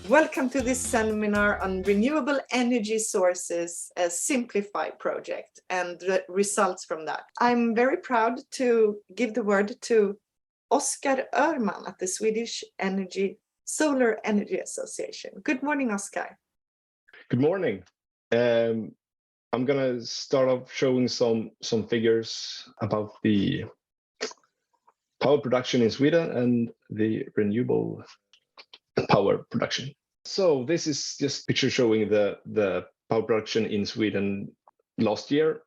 Welcome to this seminar on renewable energy sources, a simplified project and the results from that. I'm very proud to give the word to Oskar Öhrman at the Swedish Solar Energy Association. Good morning, Oskar. Good morning. I'm going to start off showing some figures about the power production in Sweden and the renewable power production. So this is just a picture showing the power production in Sweden last year.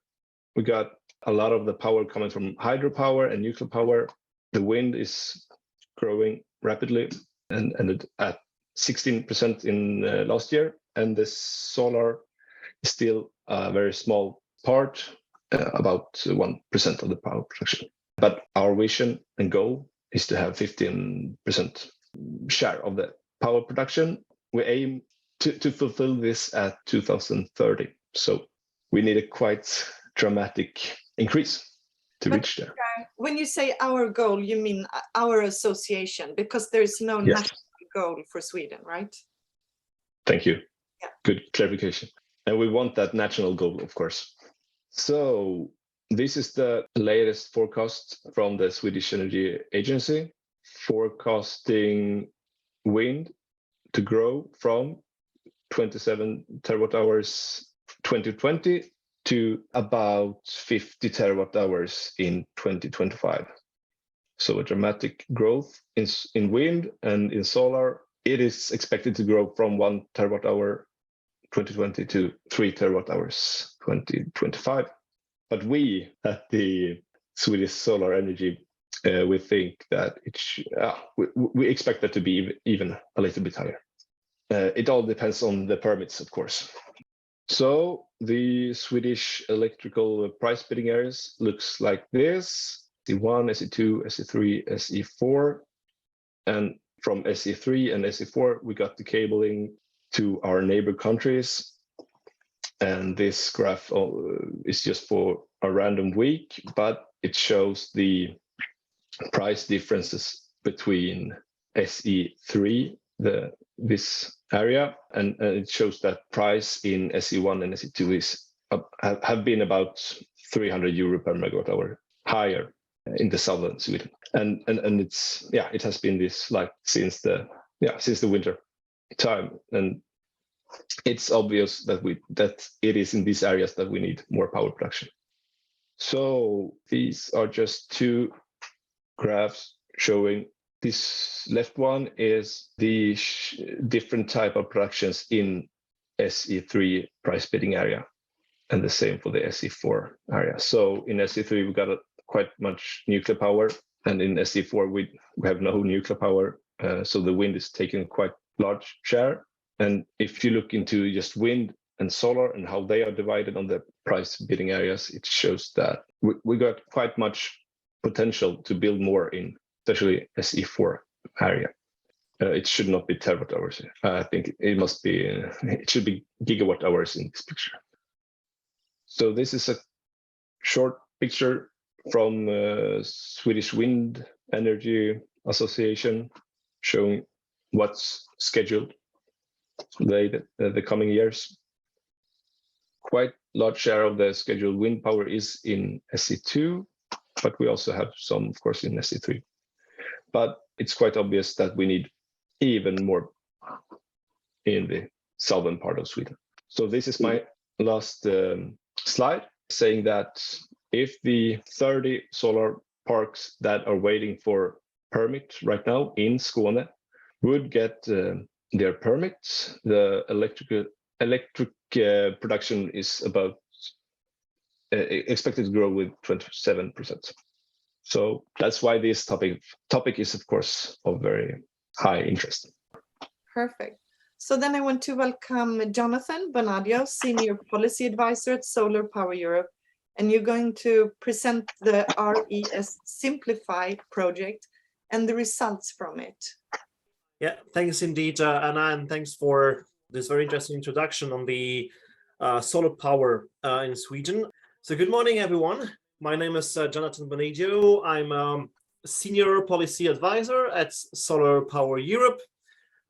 We got a lot of the power coming from hydropower and nuclear power. The wind is growing rapidly and ended at 16% in last year. And the solar is still a very small part, about 1% of the power production. But our vision and goal is to have 15% share of the power production. We aim to fulfill this at 2030. So we need a quite dramatic increase to reach there. When you say our goal, you mean our association, because there's no national goal for Sweden, right? Thank you. Yeah. Good clarification. And we want that national goal, of course. So this is the latest forecast from the Swedish Energy Agency, forecasting wind to grow from 27 terawatt hours 2020 to about 50 terawatt hours in 2025. So a dramatic growth in wind, and in solar, it is expected to grow from 1 terawatt hour 2020 to 3 terawatt hours 2025. But we at the Swedish Solar Energy, we think that we expect that to be even a little bit higher. It all depends on the permits, of course. So the Swedish electrical price bidding areas looks like this: SE1, SE2, SE3, SE4. And from SE3 and SE4, we got the cabling to our neighbor countries. And this graph is just for a random week, but it shows the price differences between SE3, this area, and it shows that price in SE1 and SE2 have been about 300 euro per megawatt hour higher in the southern Sweden, and it has been this like since the winter time, and it's obvious that it is in these areas that we need more power production. So these are just two graphs showing. This left one is the different type of productions in SE3 price bidding area, and the same for the SE4 area. So in SE3 we got quite much nuclear power, and in SE4 we have no nuclear power, so the wind is taking quite large share. And if you look into just wind and solar and how they are divided on the price bidding areas, it shows that we got quite much potential to build more in especially SE4 area. It should not be terawatt hours. I think it should be gigawatt hours in this picture. So this is a short picture from Swedish Wind Energy Association showing what's scheduled the coming years. Quite large share of the scheduled wind power is in SE2, but we also have some, of course, in SE3. But it's quite obvious that we need even more in the southern part of Sweden. So this is my last slide, saying that if the 30 solar parks that are waiting for permit right now in Skåne would get their permits, the electric production is about expected to grow with 27%. So that's why this topic is, of course, of very high interest. Perfect. So then I want to welcome Jonathan Bonadio, Senior Policy Advisor at Solar Power Europe, and you're going to present the RES Simplify project and the results from it. Yeah, thanks indeed, Anna, and thanks for this very interesting introduction on the solar power in Sweden. So good morning, everyone. My name is Jonathan Bonadio. I'm Senior Policy Advisor at Solar Power Europe.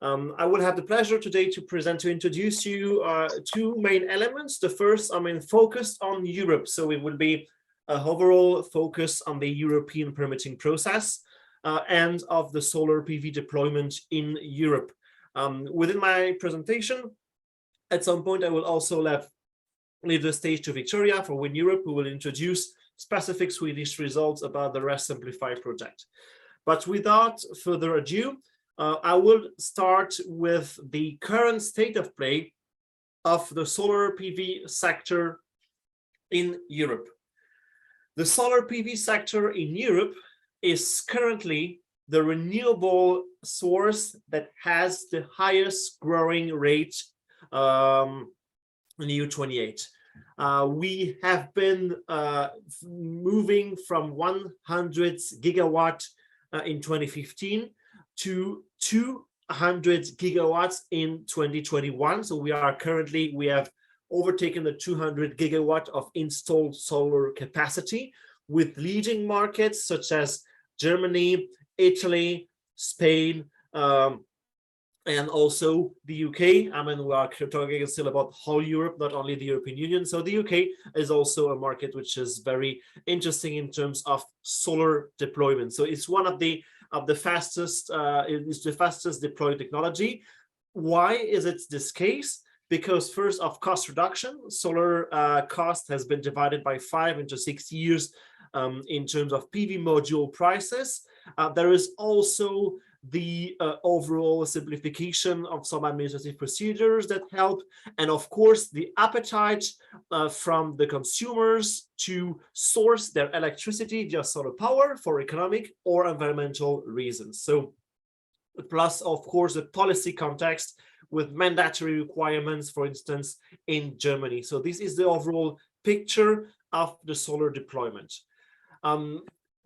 I will have the pleasure today to introduce you two main elements. The first, focused on Europe. So it will be a overall focus on the European permitting process and of the solar PV deployment in Europe. Within my presentation, at some point, I will also leave the stage to Viktoriya for WindEurope, who will introduce specific Swedish results about the RES Simplify project. But without further ado, I will start with the current state of play of the solar PV sector in Europe. The solar PV sector in Europe is currently the renewable source that has the highest growing rate in EU28. We have been moving from 100 gigawatt in 2015 to 200 gigawatts in 2021. So we have overtaken the 200 gigawatt of installed solar capacity, with leading markets such as Germany, Italy, Spain, and also the UK. We are talking still about whole Europe, not only the European Union. So the UK is also a market which is very interesting in terms of solar deployment. So it's one of the fastest, it's the fastest deployed technology. Why is it this case? Because first, of cost reduction. Solar cost has been divided by 5 into 6 years in terms of PV module prices. There is also the overall simplification of some administrative procedures that help, and of course the appetite from the consumers to source their electricity via solar power for economic or environmental reasons. So plus, of course, the policy context with mandatory requirements, for instance, in Germany. So this is the overall picture of the solar deployment.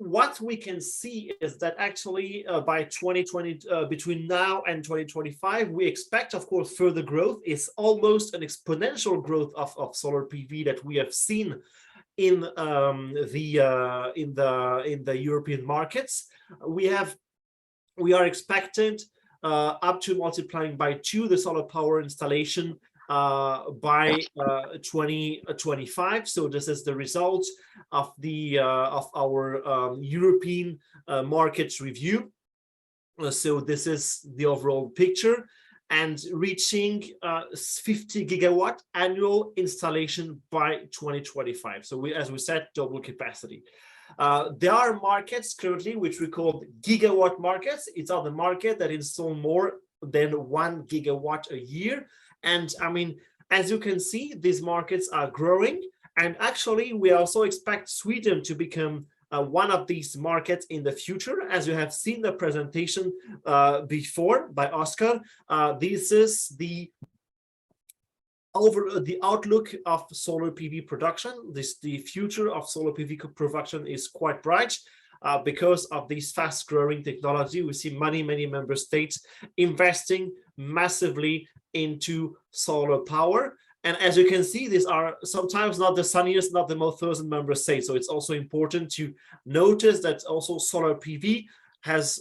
What we can see is that actually by 2020, between now and 2025, we expect, of course, further growth. It's almost an exponential growth of solar PV that we have seen in the European markets. We are expected up to multiplying by 2 the solar power installation by 2025. So this is the result of our European markets review. So this is the overall picture, and reaching 50 gigawatt annual installation by 2025. So as we said, double capacity. There are markets currently which we call gigawatt markets. It's on the market that install more than 1 gigawatt a year. And as you can see, these markets are growing. And actually, we also expect Sweden to become one of these markets in the future. As you have seen the presentation before by Oskar, this is the outlook of solar PV production. The future of solar PV production is quite bright. Because of this fast-growing technology, we see many member states investing massively into solar power. And as you can see, these are sometimes not the sunniest, not the most thousand member states. So it's also important to notice that also solar PV has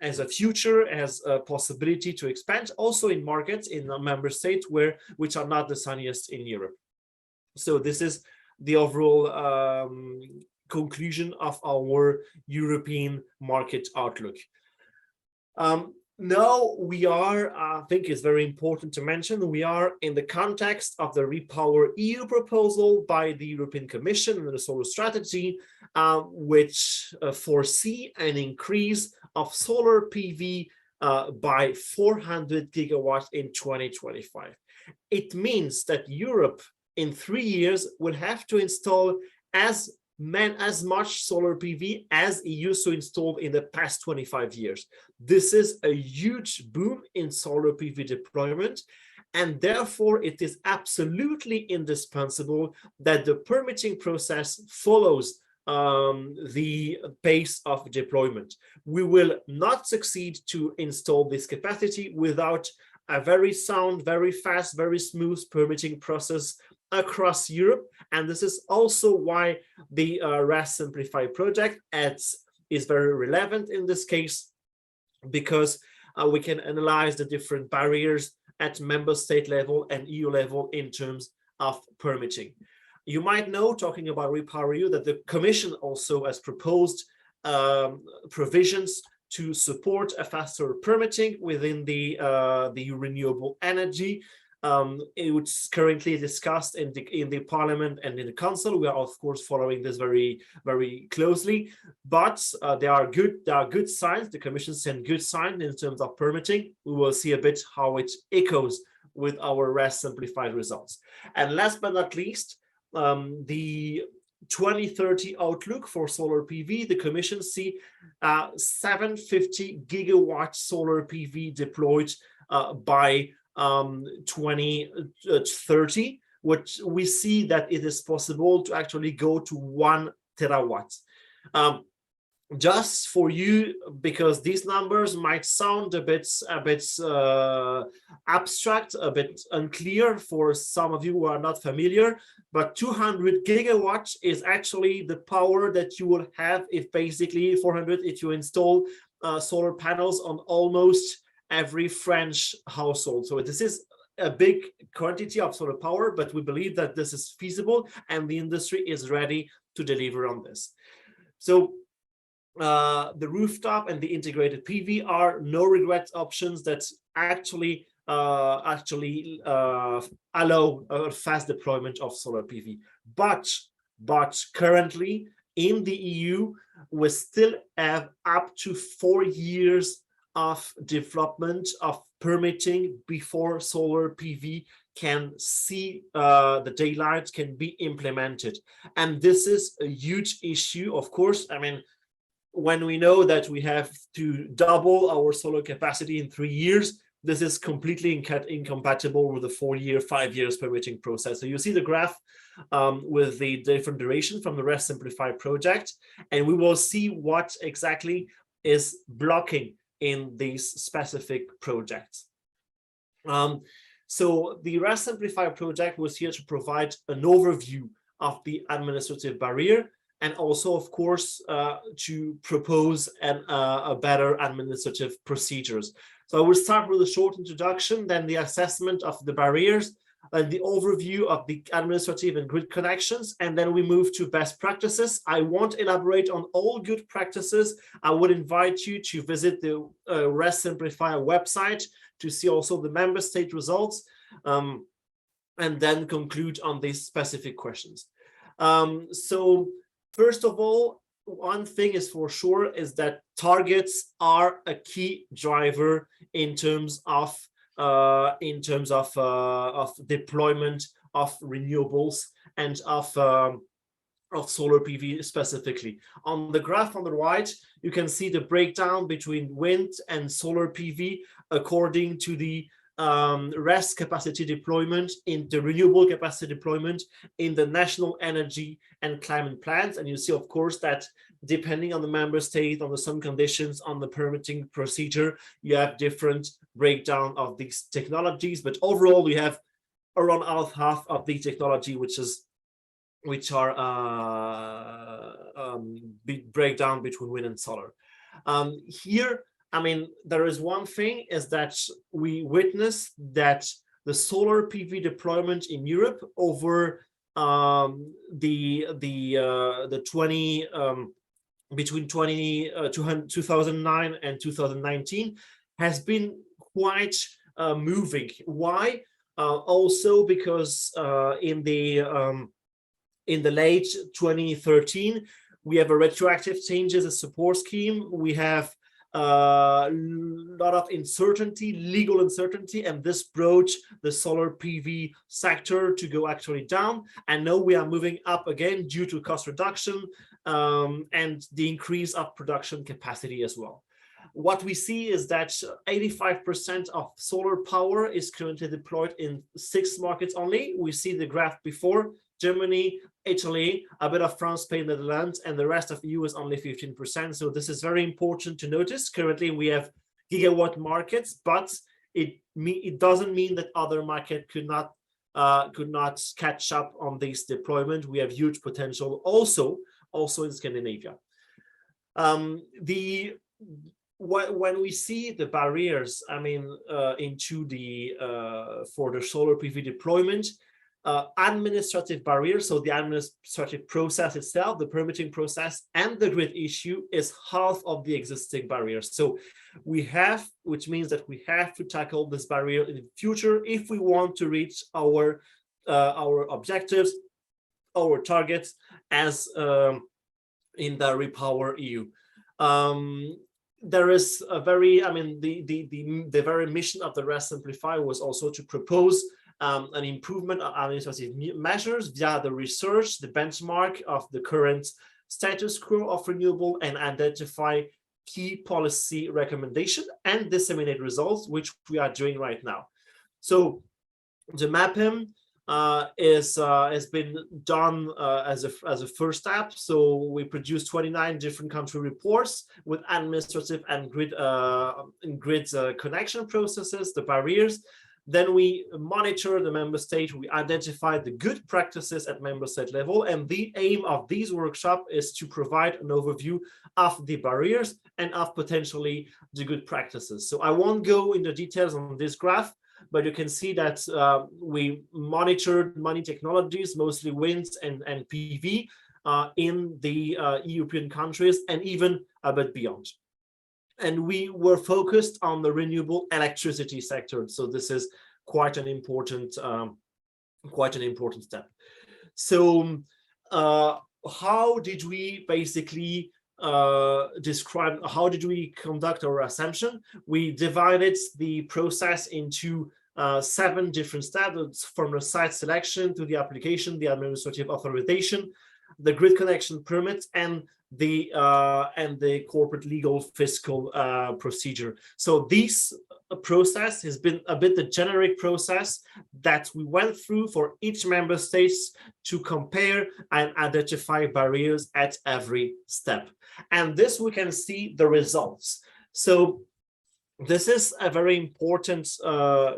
as a future, has a possibility to expand also in markets in member states which are not the sunniest in Europe. So this is the overall conclusion of our European market outlook. Now we are, I think it's very important to mention, we are in the context of the REPowerEU proposal by the European Commission and the solar strategy, which foresee an increase of solar PV by 400 gigawatts in 2025. It means that Europe in 3 years will have to install as much solar PV as it used to install in the past 25 years. This is a huge boom in solar PV deployment, and therefore it is absolutely indispensable that the permitting process follows the pace of deployment. We will not succeed to install this capacity without a very sound, very fast, very smooth permitting process across Europe. And this is also why the RES Simplify project is very relevant in this case, because we can analyze the different barriers at member state level and EU level in terms of permitting. You might know, talking about REPowerEU, that the Commission also has proposed provisions to support a faster permitting within the renewable energy. It's currently discussed in the Parliament and in the Council. We are of course following this very, very closely, but there are good signs. The Commission sent good signs in terms of permitting. We will see a bit how it echoes with our RES simplified results. And last but not least, the 2030 outlook for solar PV, the Commission see 750 gigawatt solar PV deployed by 2030, which we see that it is possible to actually go to 1 terawatt. Just for you, because these numbers might sound a bit abstract, a bit unclear for some of you who are not familiar, but 200 gigawatts is actually the power that you will have if basically 400 if you install solar panels on almost every French household. So this is a big quantity of solar power, but we believe that this is feasible and the industry is ready to deliver on this. So the rooftop and the integrated PV are no regret options that actually allow a fast deployment of solar PV. But currently in the EU, we still have up to 4 years of development of permitting before solar PV can see the daylight, can be implemented. And this is a huge issue, of course. I mean, when we know that we have to double our solar capacity in 3 years, this is completely incompatible with the 4 year, 5 years permitting process. So you see the graph with the different duration from the RES Simplify project, and we will see what exactly is blocking in these specific projects. So the RES Simplify project was here to provide an overview of the administrative barrier, and also, of course, to propose a better administrative procedures. So I will start with a short introduction, then the assessment of the barriers, and the overview of the administrative and grid connections, and then we move to best practices. I won't elaborate on all good practices. I would invite you to visit the RES Simplify website to see also the member state results, and then conclude on these specific questions. So first of all, one thing is for sure is that targets are a key driver in terms of deployment of renewables and of solar PV specifically. On the graph on the right, you can see the breakdown between wind and solar PV according to the RES capacity deployment, in the renewable capacity deployment in the national energy and climate plans. And you see, of course, that depending on the member state, on the sun conditions, on the permitting procedure, you have different breakdown of these technologies. But overall, we have around half of the technology which are breakdown between wind and solar. Here, I mean, there is one thing is that we witness that the solar PV deployment in Europe over between 2009 and 2019 has been quite moving. Why? Also because in the late 2013 we have a retroactive changes, a support scheme. We have a lot of uncertainty, legal uncertainty, and this brought the solar PV sector to go actually down. And now we are moving up again due to cost reduction and the increase of production capacity as well. What we see is that 85% of solar power is currently deployed in 6 markets only. We see the graph before: Germany, Italy, a bit of France, Spain, Netherlands, and the rest of the EU is only 15%. So this is very important to notice. Currently, we have gigawatt markets, but it doesn't mean that other markets could not catch up on this deployment. We have huge potential also in Scandinavia. when we see the barriers, I mean, into the for the solar PV deployment, administrative barriers, so the administrative process itself, the permitting process, and the grid issue is half of the existing barriers. So we have, which means that we have to tackle this barrier in the future if we want to reach our objectives, our targets as in the Repower EU. There is a very, I mean, the very mission of the RES Simplify was also to propose an improvement of administrative measures via the research, the benchmark of the current status quo of renewable, and identify key policy recommendation and disseminate results, which we are doing right now. So the mapping has been done as a first step. So we produced 29 different country reports with administrative and grid connection processes, the barriers. Then we monitor the member state, we identify the good practices at member state level, and the aim of these workshops is to provide an overview of the barriers and of potentially the good practices. So I won't go into details on this graph, but you can see that we monitored many technologies, mostly wind and PV, in the European countries and even a bit beyond. And we were focused on the renewable electricity sector. So this is quite an important step. So how did we basically describe, how did we conduct our assumption? We divided the process into 7 different steps, from the site selection to the application, the administrative authorization, the grid connection permit, and the corporate legal fiscal procedure. So this process has been a bit the generic process that we went through for each member states to compare and identify barriers at every step. And this we can see the results. So this is a very important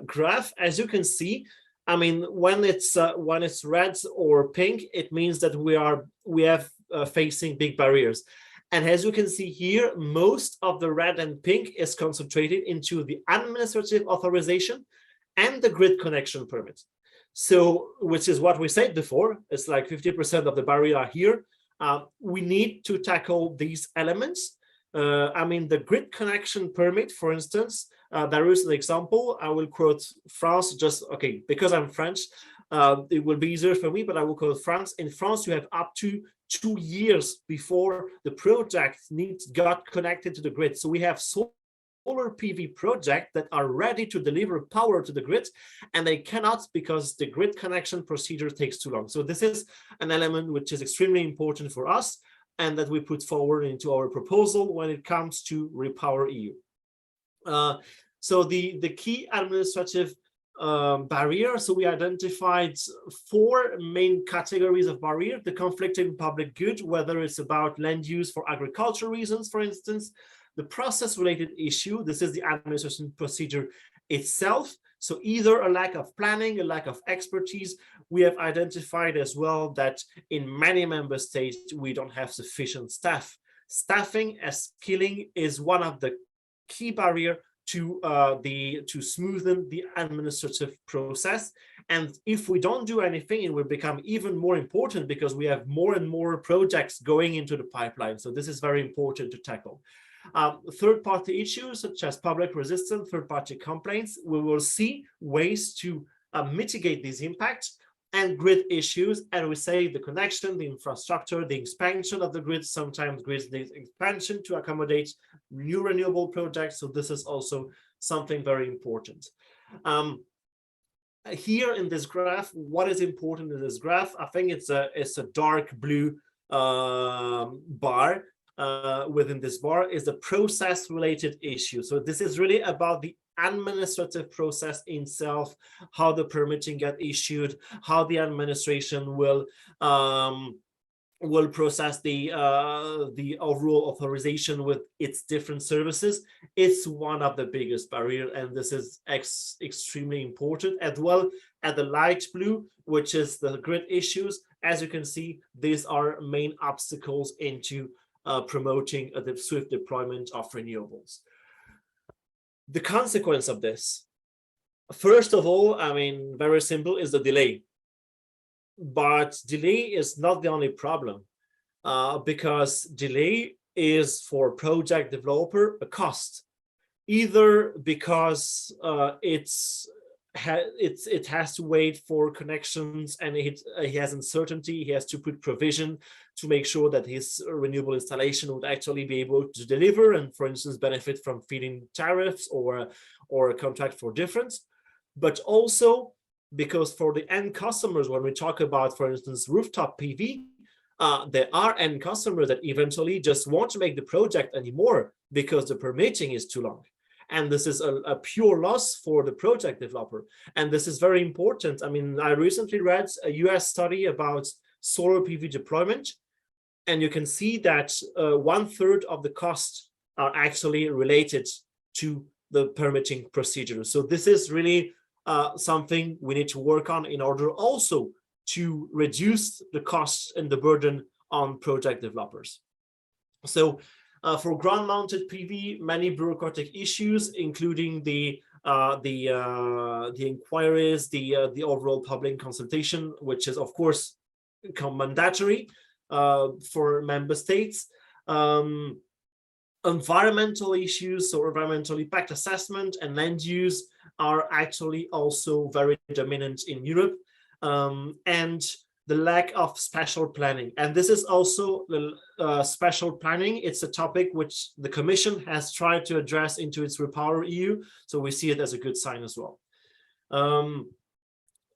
graph. As you can see, I mean, when it's red or pink, it means that we have facing big barriers. And as you can see here, most of the red and pink is concentrated into the administrative authorization and the grid connection permit. So, which is what we said before, it's like 50% of the barrier are here. We need to tackle these elements. I mean, the grid connection permit, for instance, there is an example. I will quote France, just, okay, because I'm French, it will be easier for me, but I will quote France. In France, you have up to 2 years before the project got connected to the grid. So we have solar PV projects that are ready to deliver power to the grid, and they cannot because the grid connection procedure takes too long. So this is an element which is extremely important for us and that we put forward into our proposal when it comes to Repower EU. So the key administrative barrier, so we identified 4 main categories of barrier: the conflicting public good, whether it's about land use for agricultural reasons, for instance, the process related issue, this is the administration procedure itself. So either a lack of planning, a lack of expertise. We have identified as well that in many member states, we don't have sufficient staff. Staffing as skilling is one of the key barriers to smoothen the administrative process. And if we don't do anything, it will become even more important because we have more and more projects going into the pipeline. So this is very important to tackle. Third-party issues such as public resistance, third-party complaints, we will see ways to mitigate these impacts, and grid issues, and we say the connection, the infrastructure, the expansion of the grid, sometimes grid needs expansion to accommodate new renewable projects. So this is also something very important. Here in this graph, what is important in this graph? I think it's a dark blue bar. Within this bar is the process related issue. So this is really about the administrative process itself, how the permitting get issued, how the administration will process the overall authorization with its different services. It's one of the biggest barriers, and this is extremely important. As well at the light blue, which is the grid issues, as you can see, these are main obstacles into promoting the swift deployment of renewables. The consequence of this, first of all, I mean, very simple, is the delay. But delay is not the only problem, because delay is for project developer a cost, either because it has to wait for connections, and he has uncertainty. He has to put provision to make sure that his renewable installation would actually be able to deliver, and, for instance, benefit from feed-in tariffs or a contract for difference. But also because for the end customers, when we talk about, for instance, rooftop PV, there are end customers that eventually just won't make the project anymore because the permitting is too long. And this is a pure loss for the project developer. And this is very important. I mean, I recently read a US study about solar PV deployment, and you can see that 1/3 of the costs are actually related to the permitting procedure. So this is really something we need to work on in order also to reduce the costs and the burden on project developers. So for ground-mounted PV, many bureaucratic issues, including the inquiries, the overall public consultation, which is of course mandatory for member states. Environmental issues, so environmental impact assessment and land use are actually also very dominant in Europe, and the lack of spatial planning. And this is also the spatial planning. It's a topic which the Commission has tried to address into its Repower EU, so we see it as a good sign as well.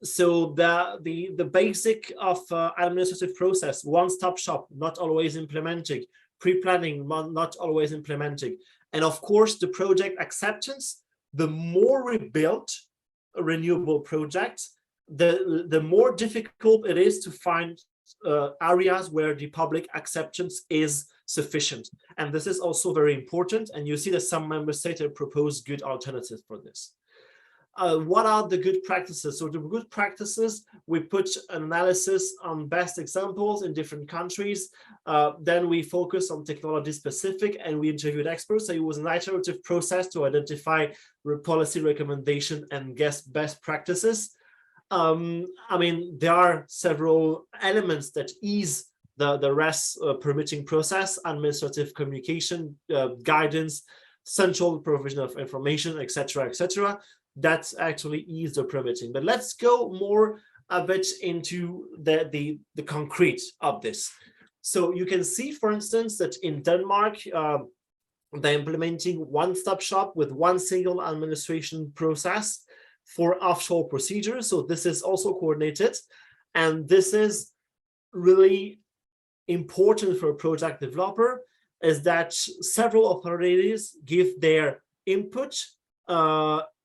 So the basic of administrative process, one-stop shop, not always implementing, pre-planning, not always implementing, and of course the project acceptance. The more we build a renewable project, the more difficult it is to find areas where the public acceptance is sufficient. And this is also very important. And you see that some member states have proposed good alternatives for this. What are the good practices? So the good practices, we put an analysis on best examples in different countries. Then we focus on technology specific, and we interviewed experts. So it was an iterative process to identify policy recommendation and best practices. I mean, there are several elements that ease the rest permitting process: administrative communication, guidance, central provision of information, etc., etc. That's actually ease the permitting. But let's go more a bit into the concrete of this. So you can see, for instance, that in Denmark, they're implementing one-stop shop with one single administration process for offshore procedures. So this is also coordinated, and this is really important for a project developer, is that several authorities give their input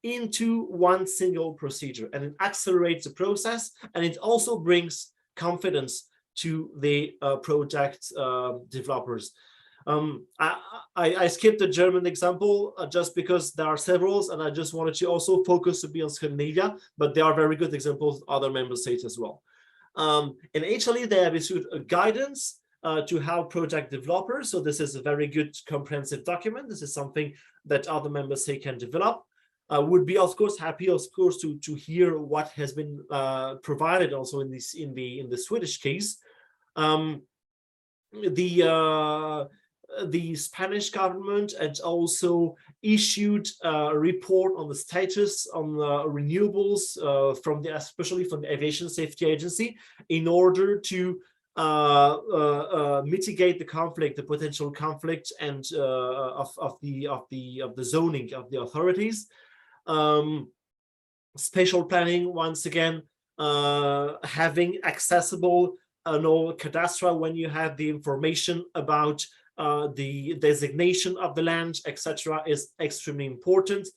into one single procedure, and it accelerates the process, and it also brings confidence to the project developers. I skipped the German example just because there are several, and I just wanted to also focus to be on Scandinavia, but there are very good examples in other member states as well. In Italy, they have issued a guidance to help project developers. So this is a very good comprehensive document. This is something that other member states can develop. Would be of course happy, of course, to hear what has been provided also in the Swedish case. The Spanish government had also issued a report on the status on renewables especially from the Aviation Safety Agency, in order to mitigate the potential conflict and of the zoning of the authorities. Spatial planning, once again, having accessible cadastra when you have the information about the designation of the land, etc., is extremely important.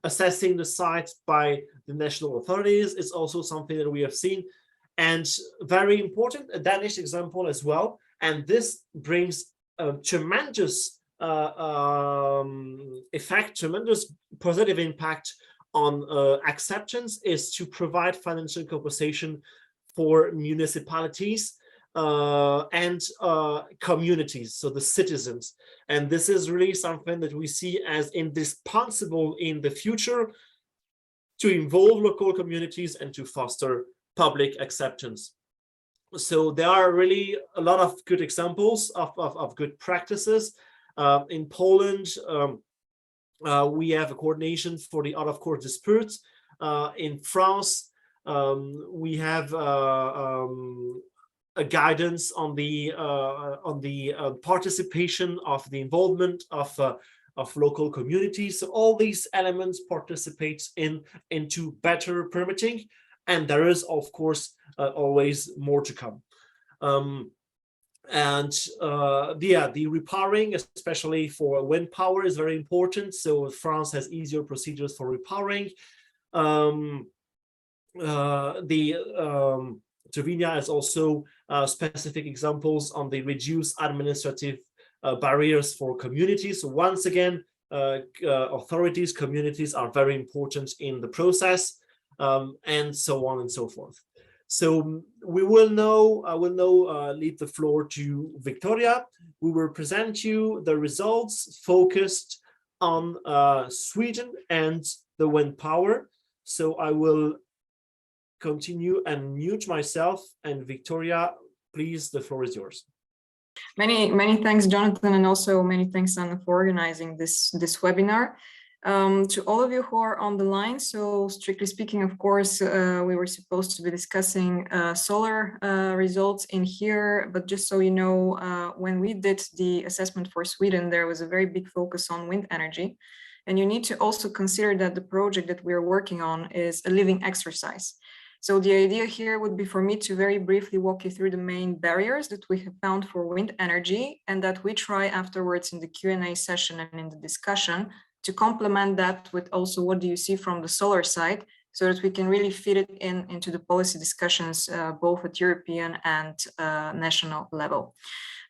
Assessing the site by the national authorities is also something that we have seen, and very important, a Danish example as well. And this brings a tremendous effect, tremendous positive impact on acceptance, is to provide financial compensation for municipalities and communities, so the citizens. And this is really something that we see as indispensable in the future to involve local communities and to foster public acceptance. So there are really a lot of good examples of good practices. In Poland, we have a coordination for the out-of-court disputes. In France, we have a guidance on the participation of the involvement of local communities. So all these elements participate into better permitting, and there is of course always more to come. The repowering, especially for wind power, is very important. So France has easier procedures for repowering. Slovenia has also specific examples on the reduced administrative barriers for communities. So once again, authorities, communities are very important in the process, and so on and so forth. So I will now leave the floor to Viktoriya, who will present you the results focused on Sweden and the wind power. So I will continue and mute myself, and Viktoriya, please, the floor is yours. Many thanks, Jonathan, and also many thanks, Anna, for organizing this webinar. To all of you who are on the line, so strictly speaking, of course, we were supposed to be discussing solar results in here, but just so you know, when we did the assessment for Sweden, there was a very big focus on wind energy. And you need to also consider that the project that we are working on is a living exercise. So the idea here would be for me to very briefly walk you through the main barriers that we have found for wind energy, and that we try afterwards in the Q&A session and in the discussion to complement that with also what do you see from the solar side, so that we can really fit it into the policy discussions, both at European and national level.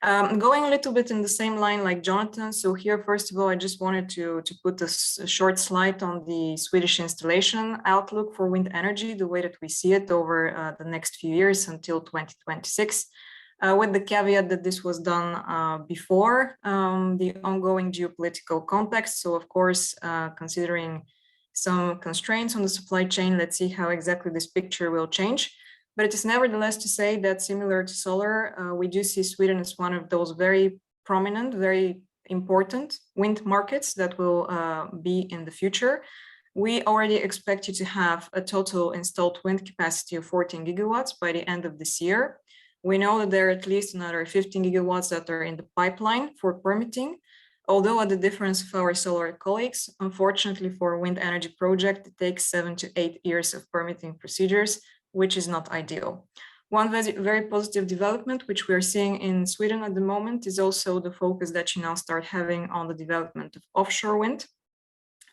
Going a little bit in the same line like Jonathan. So here, first of all, I just wanted to put a short slide on the Swedish installation outlook for wind energy, the way that we see it over the next few years until 2026. With the caveat that this was done before the ongoing geopolitical context. So of course, considering some constraints on the supply chain, let's see how exactly this picture will change. But it is nevertheless to say that similar to solar, we do see Sweden as one of those very prominent, very important wind markets that will be in the future. We already expect you to have a total installed wind capacity of 14 gigawatts by the end of this year. We know that there are at least another 15 gigawatts that are in the pipeline for permitting. Although at the difference of our solar colleagues, unfortunately for a wind energy project, it takes 7 to 8 years of permitting procedures, which is not ideal. One very positive development, which we are seeing in Sweden at the moment, is also the focus that you now start having on the development of offshore wind,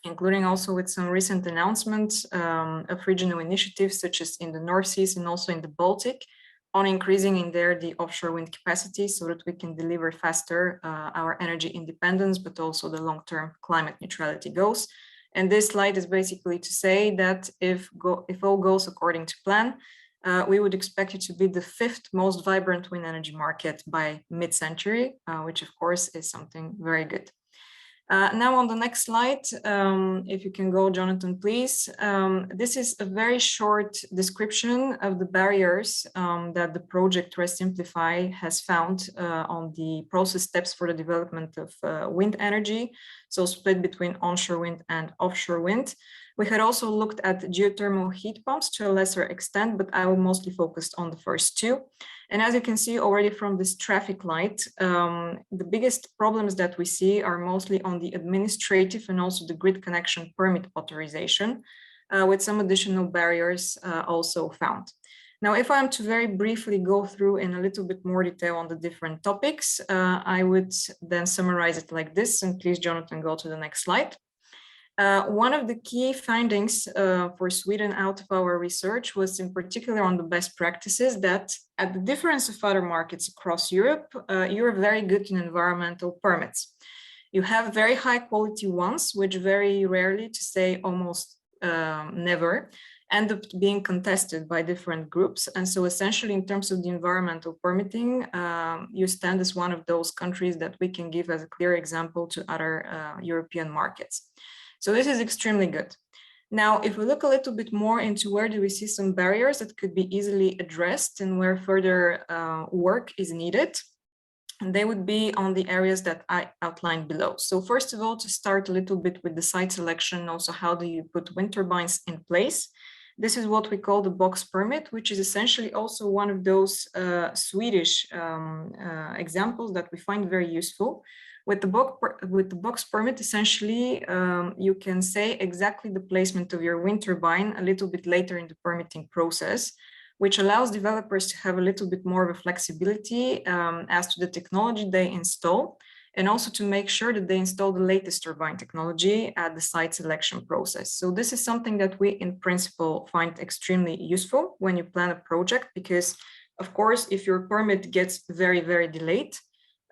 including also with some recent announcements of regional initiatives, such as in the North Seas and also in the Baltic, on increasing in there the offshore wind capacity so that we can deliver faster our energy independence, but also the long-term climate neutrality goals. And this slide is basically to say that if all goes according to plan, we would expect it to be the 5th most vibrant wind energy market by mid-century, which of course is something very good. Now on the next slide, if you can go, Jonathan, please. This is a very short description of the barriers that the project RESimplify has found on the process steps for the development of wind energy, so split between onshore wind and offshore wind. We had also looked at geothermal heat pumps to a lesser extent, but I will mostly focus on the first two. And as you can see already from this traffic light, the biggest problems that we see are mostly on the administrative and also the grid connection permit authorization, with some additional barriers also found. Now, if I'm to very briefly go through in a little bit more detail on the different topics, I would then summarize it like this, and please, Jonathan, go to the next slide. One of the key findings for Sweden out of our research was in particular on the best practices that, at the difference of other markets across Europe, you're very good in environmental permits. You have very high quality ones, which very rarely, to say almost never, end up being contested by different groups. And so essentially in terms of the environmental permitting, you stand as one of those countries that we can give as a clear example to other European markets. So this is extremely good. Now, if we look a little bit more into where do we see some barriers that could be easily addressed and where further work is needed, and they would be on the areas that I outlined below. So first of all, to start a little bit with the site selection, also how do you put wind turbines in place? This is what we call the box permit, which is essentially also one of those Swedish examples that we find very useful. With the box permit, essentially, you can say exactly the placement of your wind turbine a little bit later in the permitting process, which allows developers to have a little bit more of a flexibility as to the technology they install, and also to make sure that they install the latest turbine technology at the site selection process. So this is something that we in principle find extremely useful when you plan a project, because of course, if your permit gets very, very delayed,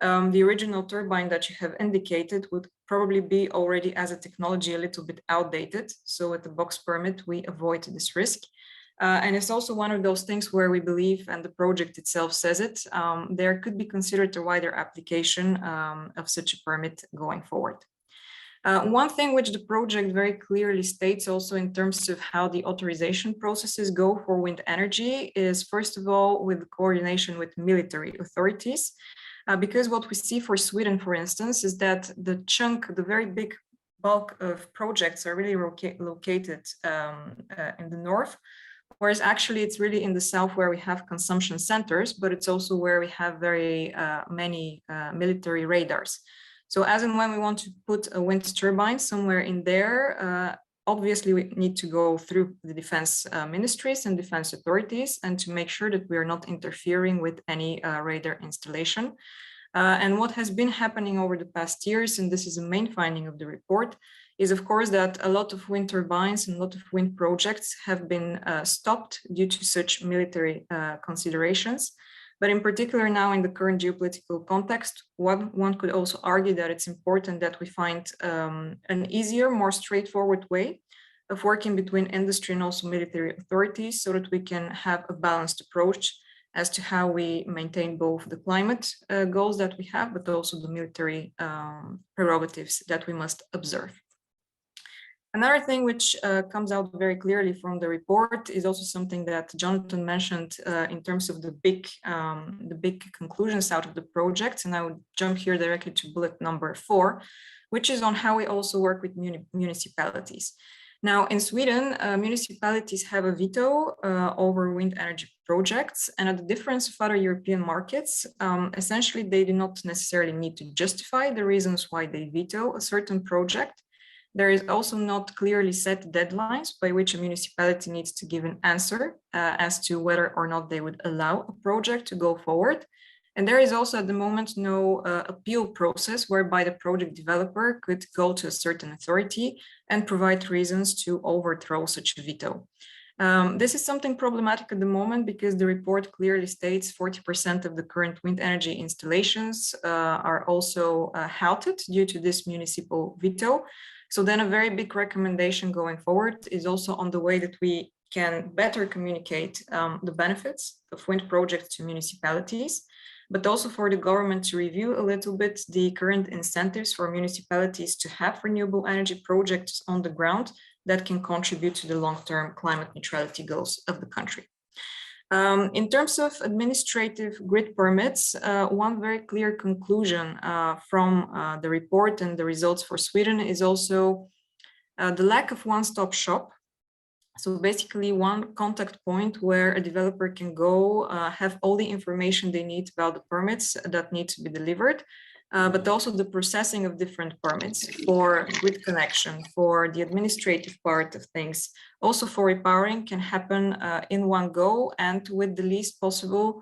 the original turbine that you have indicated would probably be already as a technology a little bit outdated. So with the box permit, we avoid this risk. And it's also one of those things where we believe, and the project itself says it, there could be considered a wider application of such a permit going forward. One thing which the project very clearly states also in terms of how the authorization processes go for wind energy is, first of all, with coordination with military authorities. Because what we see for Sweden, for instance, is that the very big bulk of projects are really located in the north, whereas actually it's really in the south where we have consumption centers, but it's also where we have very many military radars. So as and when we want to put a wind turbine somewhere in there, obviously we need to go through the defense ministries and defense authorities and to make sure that we are not interfering with any radar installation. And what has been happening over the past years, and this is a main finding of the report, is of course that a lot of wind turbines and a lot of wind projects have been stopped due to such military considerations. But in particular now in the current geopolitical context, one could also argue that it's important that we find an easier, more straightforward way of working between industry and also military authorities so that we can have a balanced approach as to how we maintain both the climate goals that we have, but also the military prerogatives that we must observe. Another thing which comes out very clearly from the report is also something that Jonathan mentioned in terms of the big conclusions out of the project. And I would jump here directly to bullet number 4, which is on how we also work with municipalities. Now, in Sweden, municipalities have a veto over wind energy projects, and at the difference of other European markets, essentially they do not necessarily need to justify the reasons why they veto a certain project. There is also not clearly set deadlines by which a municipality needs to give an answer as to whether or not they would allow a project to go forward. And there is also at the moment no appeal process whereby the project developer could go to a certain authority and provide reasons to overthrow such a veto. This is something problematic at the moment because the report clearly states 40% of the current wind energy installations are also halted due to this municipal veto. So then a very big recommendation going forward is also on the way that we can better communicate the benefits of wind projects to municipalities, but also for the government to review a little bit the current incentives for municipalities to have renewable energy projects on the ground that can contribute to the long-term climate neutrality goals of the country. In terms of administrative grid permits, one very clear conclusion from the report and the results for Sweden is also the lack of one-stop shop. So basically one contact point where a developer can go, have all the information they need about the permits that need to be delivered, but also the processing of different permits for grid connection, for the administrative part of things, also for repowering can happen in one go and with the least possible,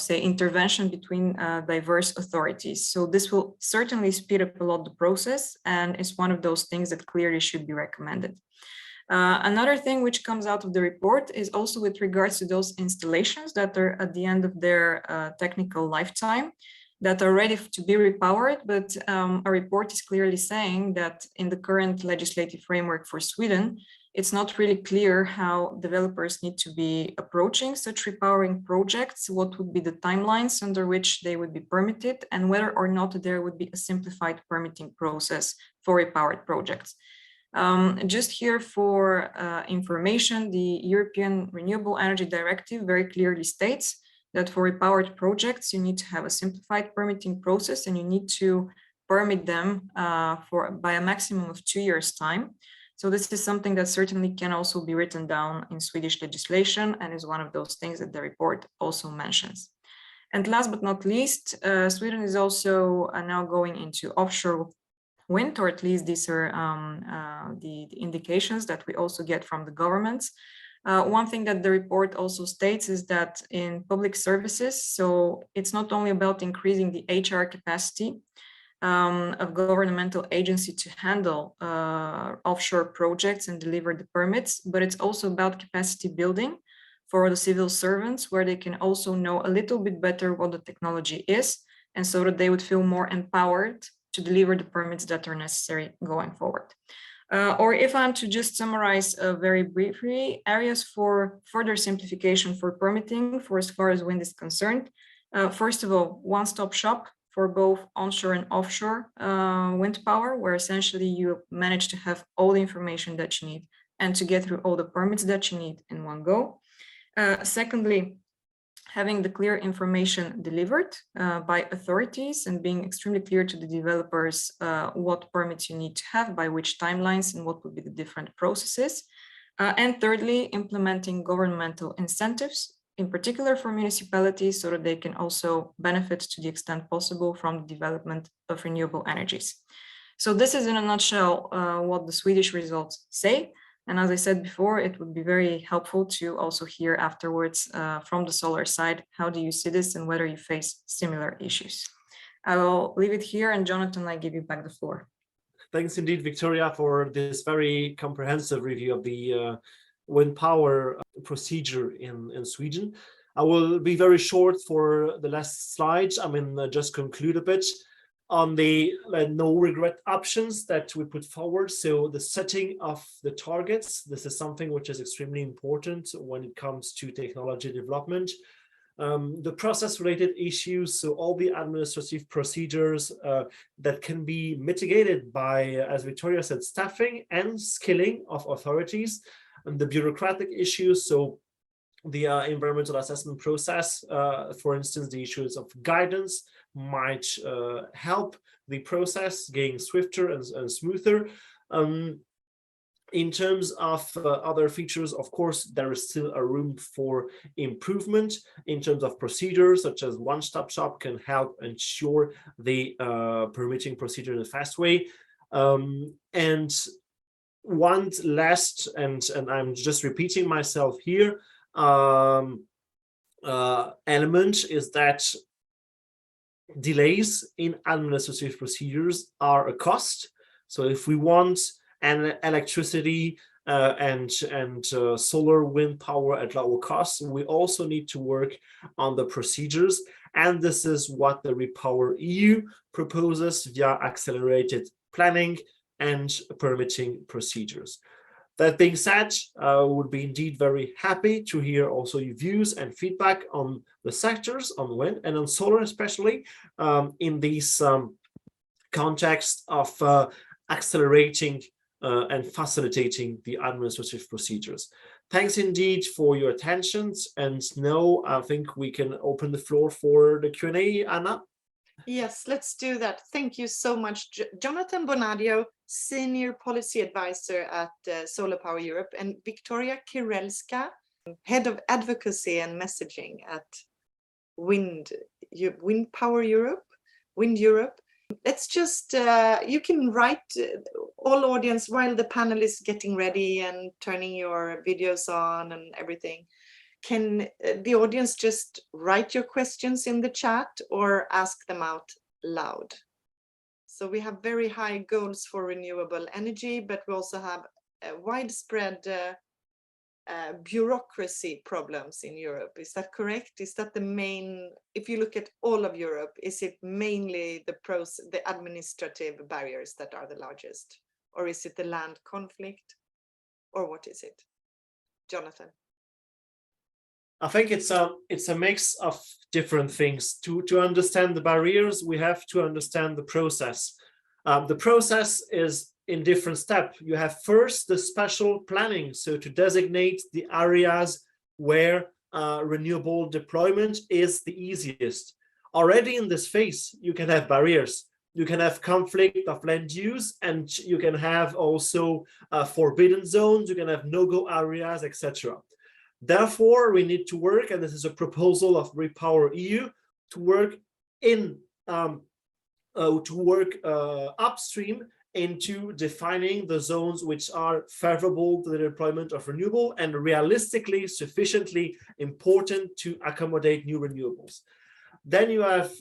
intervention between diverse authorities. So this will certainly speed up a lot the process and is one of those things that clearly should be recommended. Another thing which comes out of the report is also with regards to those installations that are at the end of their technical lifetime. that are ready to be repowered, but a report is clearly saying that in the current legislative framework for Sweden, it's not really clear how developers need to be approaching such repowering projects, what would be the timelines under which they would be permitted, and whether or not there would be a simplified permitting process for repowered projects. Just here for information, the European Renewable Energy Directive very clearly states that for repowered projects, you need to have a simplified permitting process and you need to permit them by a maximum of 2 years' time. So this is something that certainly can also be written down in Swedish legislation and is one of those things that the report also mentions. And last but not least, Sweden is also now going into offshore wind, or at least these are the indications that we also get from the governments. One thing that the report also states is that in public services, so it's not only about increasing the HR capacity of governmental agency to handle offshore projects and deliver the permits, but it's also about capacity building for the civil servants, where they can also know a little bit better what the technology is, and so that they would feel more empowered to deliver the permits that are necessary going forward. Or if I'm to just summarize very briefly, areas for further simplification for permitting for as far as wind is concerned. First of all, one-stop shop for both onshore and offshore wind power, where essentially you manage to have all the information that you need and to get through all the permits that you need in one go. Secondly, having the clear information delivered by authorities and being extremely clear to the developers what permits you need to have, by which timelines, and what would be the different processes. And thirdly, implementing governmental incentives, in particular for municipalities, so that they can also benefit to the extent possible from the development of renewable energies. So this is in a nutshell what the Swedish results say. And as I said before, it would be very helpful to also hear afterwards from the solar side, how do you see this and whether you face similar issues? I will leave it here, and Jonathan, I give you back the floor. Thanks indeed, Viktoriya, for this very comprehensive review of the wind power procedure in Sweden. I will be very short for the last slides. Just conclude a bit on the no regret options that we put forward. So the setting of the targets, this is something which is extremely important when it comes to technology development. The process related issues, so all the administrative procedures that can be mitigated by, as Viktoriya said, staffing and skilling of authorities, and the bureaucratic issues, so the environmental assessment process, for instance, the issues of guidance might help the process getting swifter and smoother. In terms of other features, of course, there is still a room for improvement in terms of procedures, such as one-stop shop can help ensure the permitting procedure in a fast way. And one last, and I'm just repeating myself here, element is that delays in administrative procedures are a cost. So if we want an electricity and solar wind power at lower costs, we also need to work on the procedures. And this is what the Repower EU proposes via accelerated planning and permitting procedures. That being said, I would be indeed very happy to hear also your views and feedback on the sectors, on wind and on solar, especially in this context of accelerating and facilitating the administrative procedures. Thanks indeed for your attention. And now I think we can open the floor for the Q&A, Anna. Yes, let's do that. Thank you so much, Jonathan Bonadio, Senior Policy Advisor at Solar Power Europe, and Viktoriya Kerelska, Head of Advocacy and Messaging at WindEurope. Let's just, you can write, all audience, while the panel is getting ready and turning your videos on and everything, can the audience just write your questions in the chat or ask them out loud? So we have very high goals for renewable energy, but we also have a widespread bureaucracy problems in Europe. Is that correct? Is that the main, if you look at all of Europe, is it mainly the administrative barriers that are the largest? Or is it the land conflict? Or what is it? Jonathan? I think it's a mix of different things. To understand the barriers, we have to understand the process. The process is in different steps. You have first the special planning, so to designate the areas where renewable deployment is the easiest. Already in this phase, you can have barriers. You can have conflict of land use, and you can have also forbidden zones. You can have no-go areas, etc. Therefore, we need to work, and this is a proposal of Repower EU, to work upstream into defining the zones which are favorable to the deployment of renewable and realistically sufficiently important to accommodate new renewables. Then you have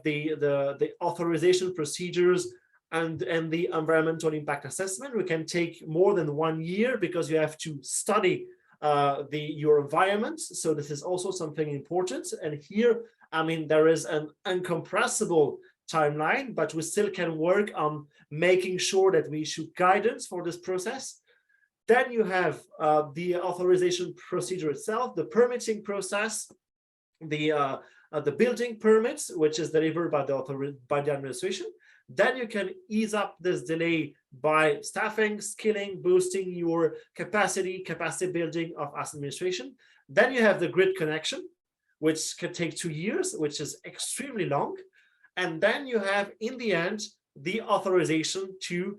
the authorization procedures and the environmental impact assessment. We can take more than 1 year because you have to study your environment. So this is also something important. And here, I mean, there is an incompressible timeline, but we still can work on making sure that we issue guidance for this process. Then you have the authorization procedure itself, the permitting process, the building permits, which is delivered by the administration. Then you can ease up this delay by staffing, skilling, boosting your capacity building of administration. Then you have the grid connection, which can take 2 years, which is extremely long. And then you have, in the end, the authorization to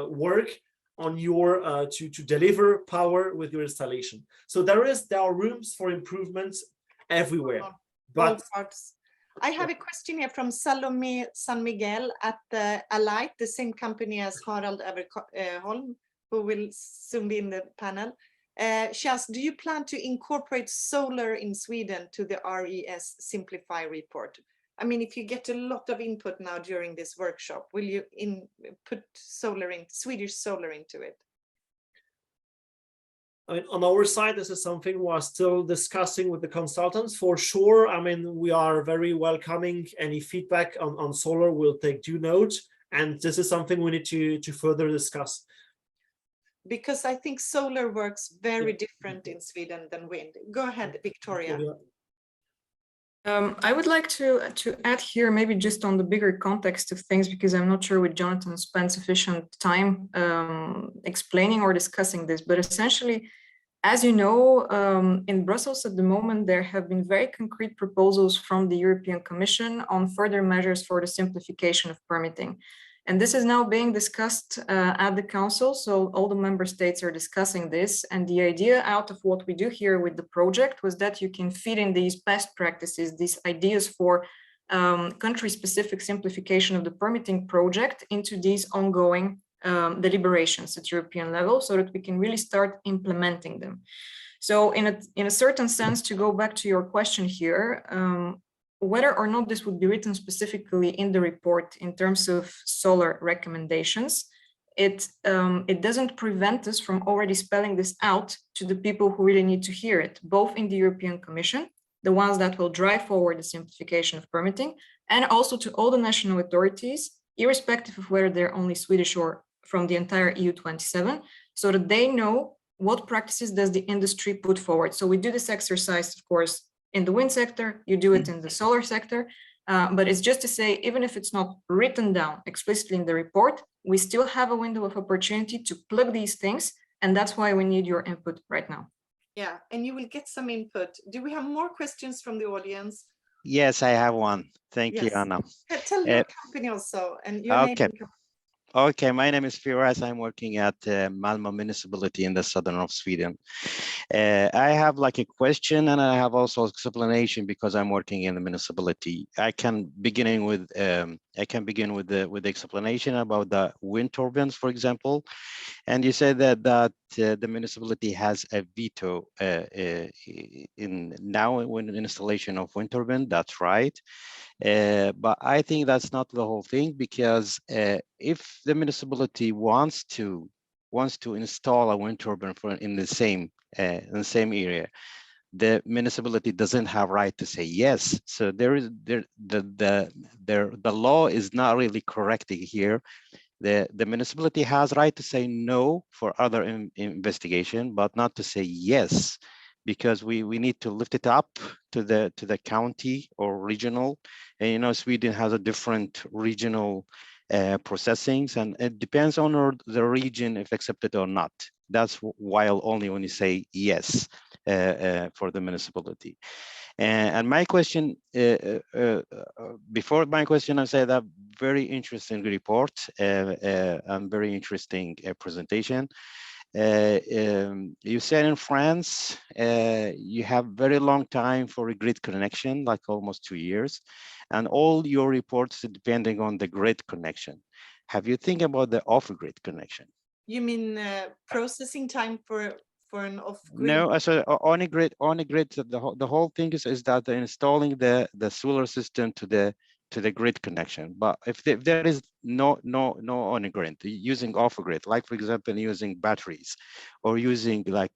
work on your to deliver power with your installation. So there are rooms for improvements everywhere. But I have a question here from Salome San Miguel at Alight, the same company as Harald Everholm, who will soon be in the panel. She asked, do you plan to incorporate solar in Sweden to the RES Simplify report? I mean, if you get a lot of input now during this workshop, will you put Swedish solar into it? I mean, on our side, this is something we are still discussing with the consultants for sure. I mean, we are very welcoming any feedback on solar. We'll take due note, and this is something we need to further discuss. Because I think solar works very different in Sweden than wind. Go ahead, Viktoriya. I would like to add here, maybe just on the bigger context of things, because I'm not sure with Jonathan spent sufficient time explaining or discussing this, but essentially, as you know, in Brussels at the moment, there have been very concrete proposals from the European Commission on further measures for the simplification of permitting. And this is now being discussed at the Council, so all the member states are discussing this. And the idea out of what we do here with the project was that you can feed in these best practices, these ideas for country-specific simplification of the permitting project into these ongoing deliberations at European level, so that we can really start implementing them. So in a certain sense, to go back to your question here, whether or not this would be written specifically in the report in terms of solar recommendations, it doesn't prevent us from already spelling this out to the people who really need to hear it, both in the European Commission, the ones that will drive forward the simplification of permitting, and also to all the national authorities, irrespective of whether they're only Swedish or from the entire EU 27, so that they know what practices does the industry put forward. So we do this exercise, of course, in the wind sector, you do it in the solar sector, but it's just to say, even if it's not written down explicitly in the report, we still have a window of opportunity to plug these things, and that's why we need your input right now. Yeah, and you will get some input. Do we have more questions from the audience? Yes, I have one. Thank you, Anna. Tell your company also, and your name. Okay, my name is Firas. I'm working at Malmö municipality in the southern of Sweden. I have like a question, and I have also explanation because I'm working in the municipality. I can begin with the explanation about the wind turbines, for example. And you said that the municipality has a veto in installation of wind turbine. That's right. But I think that's not the whole thing, because if the municipality wants to wants to install a wind turbine in the same area, the municipality doesn't have right to say yes. So the law is not really correct here. The municipality has right to say no for other investigation, but not to say yes, because we need to lift it up to the county or regional. And you know, Sweden has a different regional processings, and it depends on the region if accepted or not. That's while only when you say yes for the municipality. And my question, before my question, I said that very interesting report and very interesting presentation. You said in France, you have very long time for a grid connection, like almost 2 years, and all your reports are depending on the grid connection. Have you think about the off-grid connection? You mean processing time for an off-grid? No, so on a grid, the whole thing is that they're installing the solar system to the grid connection. But if there is no on a grid, using off a grid, like for example using batteries, or using like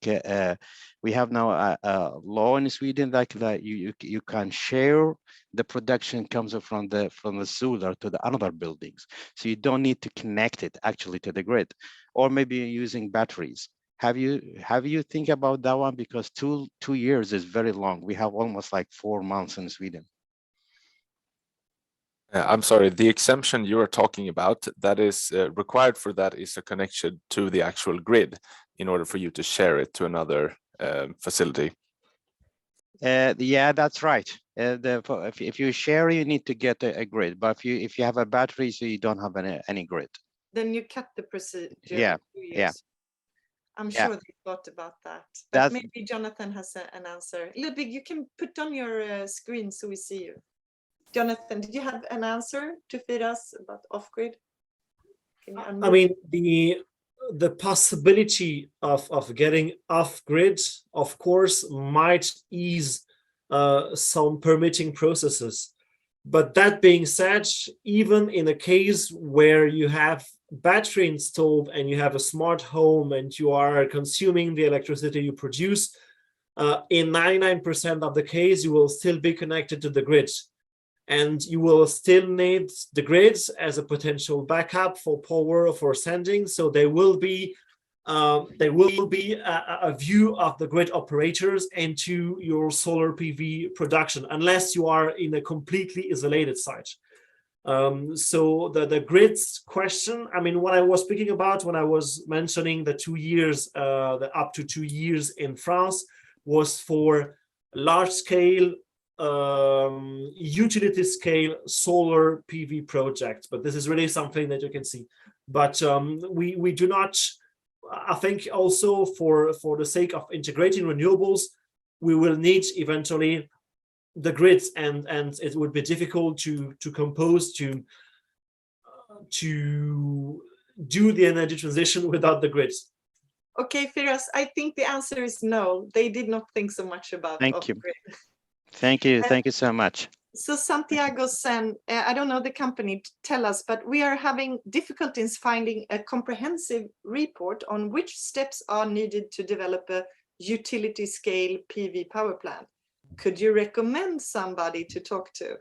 we have now a law in Sweden like that you can share the production comes from the solar to the other buildings, so you don't need to connect it actually to the grid, or maybe using batteries. Have you think about that one? Because two years is very long. We have almost like 4 months in Sweden. I'm sorry, the exemption you are talking about, that is required for that is a connection to the actual grid in order for you to share it to another facility. Yeah, that's right. If you share, you need to get a grid. But if you have a battery, so you don't have any grid. Then you cut the procedure. Yeah, 2 years. yeah. I'm Yeah. sure they thought about that. But maybe Jonathan has an answer. Ludwig, you can put on your screen so we see you. Jonathan, did you have an answer to feed us about off-grid? I mean, the possibility of getting off-grid, of course, might ease some permitting processes. But that being said, even in a case where you have battery installed and you have a smart home and you are consuming the electricity you produce, in 99% of the case, you will still be connected to the grid. And you will still need the grids as a potential backup for power or for sending. So there will be a view of the grid operators into your solar PV production, unless you are in a completely isolated site. So the grids question, I mean, what I was speaking about when I was mentioning the 2 years, the up to 2 years in France, was for large scale utility scale solar PV projects, but this is really something that you can see. But we do not, I think also for the sake of integrating renewables, we will need eventually the grids, and it would be difficult to compose to do the energy transition without the grids. Okay, Firas, I think the answer is no. They did not think so much about off-grid. Thank you so much. So Santiago Sen, I don't know the company, tell us, but we are having difficulties finding a comprehensive report on which steps are needed to develop a utility scale PV power plant. Could you recommend somebody to talk to?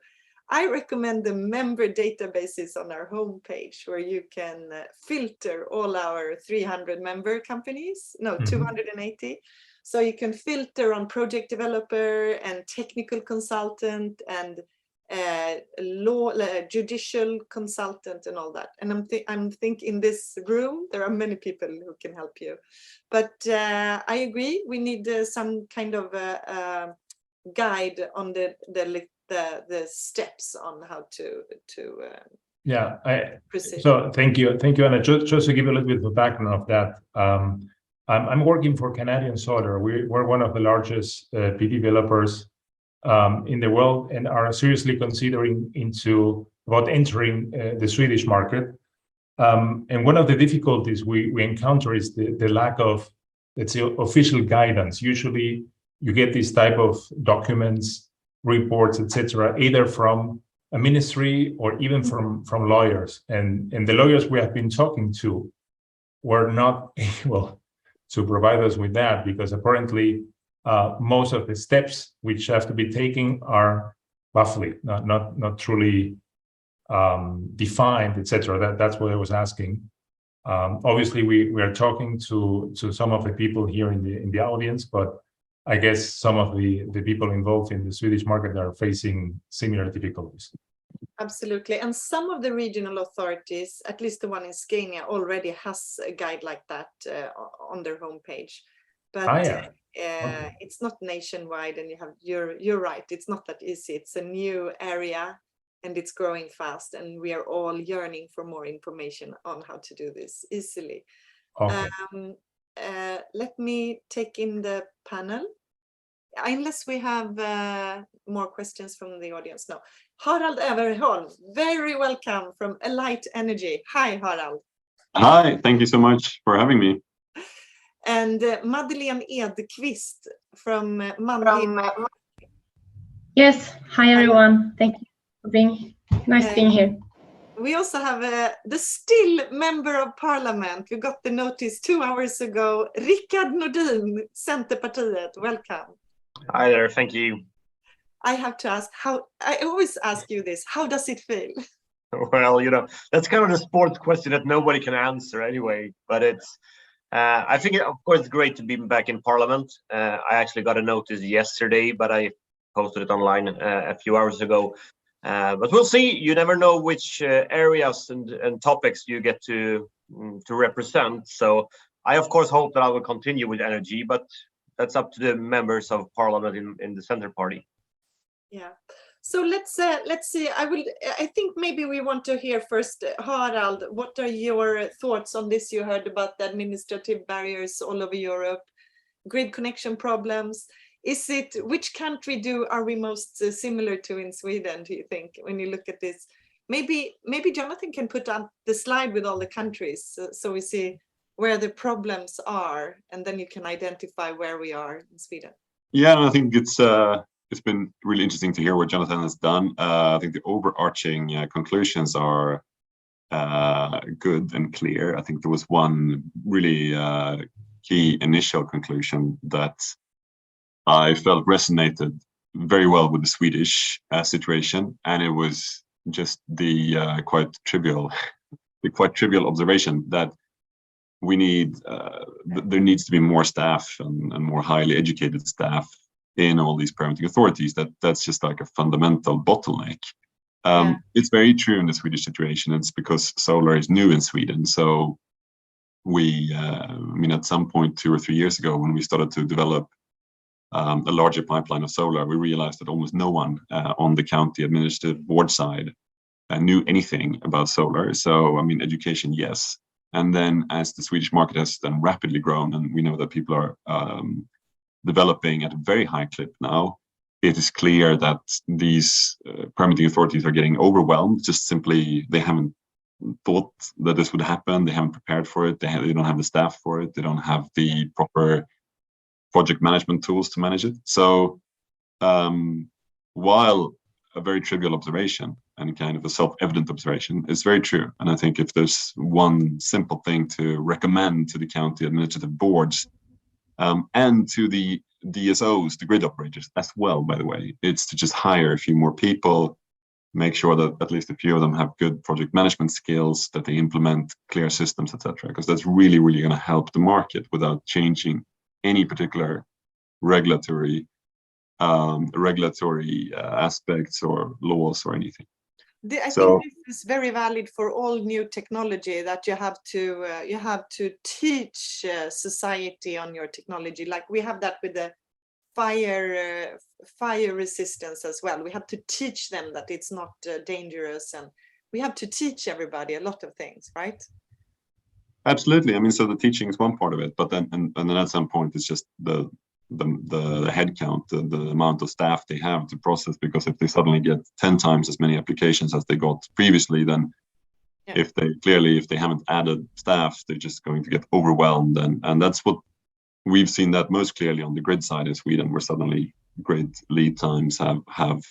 I recommend the member databases on our homepage, where you can filter all our 300 member companies, no, 280. So you can filter on project developer and technical consultant and judicial consultant and all that. And I'm thinking in this room, there are many people who can help you. But I agree, we need some kind of guide on the steps on how to proceed. So thank you, Anna. Just to give a little bit of background of that. I'm working for Canadian Solar. We're one of the largest PV developers in the world, and are seriously considering about entering the Swedish market. And one of the difficulties we encounter is the lack of, let's say, official guidance. Usually you get these type of documents, reports, etc., either from a ministry or even from lawyers. And the lawyers we have been talking to were not able to provide us with that, because apparently most of the steps which have to be taken are baffling, not truly defined, etc. That's what I was asking. Obviously, we are talking to some of the people here in the audience, but I guess some of the people involved in the Swedish market are facing similar difficulties. Absolutely. And some of the regional authorities, at least the one in Scania, already has a guide like that on their homepage. But Okay. it's not nationwide, and you're right, it's not that easy. It's a new area and it's growing fast, and we are all yearning for more information on how to do this easily. Okay. Let me take in the panel. Unless we have more questions from the audience. No. Harald Öhrman, very welcome from Alight Energy. Hi, Harald. Hi, thank you so much for having me. And Madeleine Edqvist from Manlin. Yes, hi everyone. Thank you for being being here. We also have the still member of parliament. We got the notice 2 hours ago. Rickard Nordin, Centerpartiet. Welcome. Hi there, thank you. I have to ask, I always ask you this, how does it feel? Well, you know, that's kind of the sports question that nobody can answer anyway, but it's, I think, of course, it's great to be back in Parliament. I actually got a notice yesterday, but I posted it online a few hours ago. But we'll see. You never know which areas and topics you get to represent. So I, of course, hope that I will continue with energy, but that's up to the members of Parliament in the Centre Party. Yeah. So let's see. I think maybe we want to hear first, Harald. What are your thoughts on this? You heard about the administrative barriers all over Europe, grid connection problems. Which country are we most similar to in Sweden? Do you think, when you look at this? Maybe Jonathan can put up the slide with all the countries, so we see where the problems are, and then you can identify where we are in Sweden. Yeah, and I think it's been really interesting to hear what Jonathan has done. I think the overarching conclusions are good and clear. I think there was one really key initial conclusion that I felt resonated very well with the Swedish situation, and it was just the quite trivial observation that we need there needs to be more staff and more highly educated staff in all these permitting authorities. That's just like a fundamental bottleneck. It's very true in the Swedish situation. It's because solar is new in Sweden. So we, I mean, at some point 2 or 3 years ago, when we started to develop a larger pipeline of solar, we realized that almost no one on the county administrative board side knew anything about solar. So, I mean, education, yes. And then as the Swedish market has then rapidly grown, and we know that people are developing at a very high clip now, it is clear that these permitting authorities are getting overwhelmed. Just simply, they haven't thought that this would happen. They haven't prepared for it. They don't have the staff for it. They don't have the proper project management tools to manage it. So while a very trivial observation and kind of a self-evident observation, is very true. And I think if there's one simple thing to recommend to the county administrative boards and to the DSOs, the grid operators as well, by the way, it's to just hire a few more people, make sure that at least a few of them have good project management skills, that they implement clear systems, etc. Because that's really, really going to help the market without changing any particular regulatory aspects or laws or anything. I think this is very valid for all new technology, that you have to teach society on your technology. Like we have that with the fire resistance as well. We have to teach them that it's not dangerous, and we have to teach everybody a lot of things, right? Absolutely. I mean, so the teaching is one part of it, but then and then at some point it's just the head count, the amount of staff they have to process, because if they suddenly get 10 times as many applications as they got previously, then if they haven't added staff, they're just going to get overwhelmed. And that's what we've seen that most clearly on the grid side in Sweden, where suddenly grid lead times have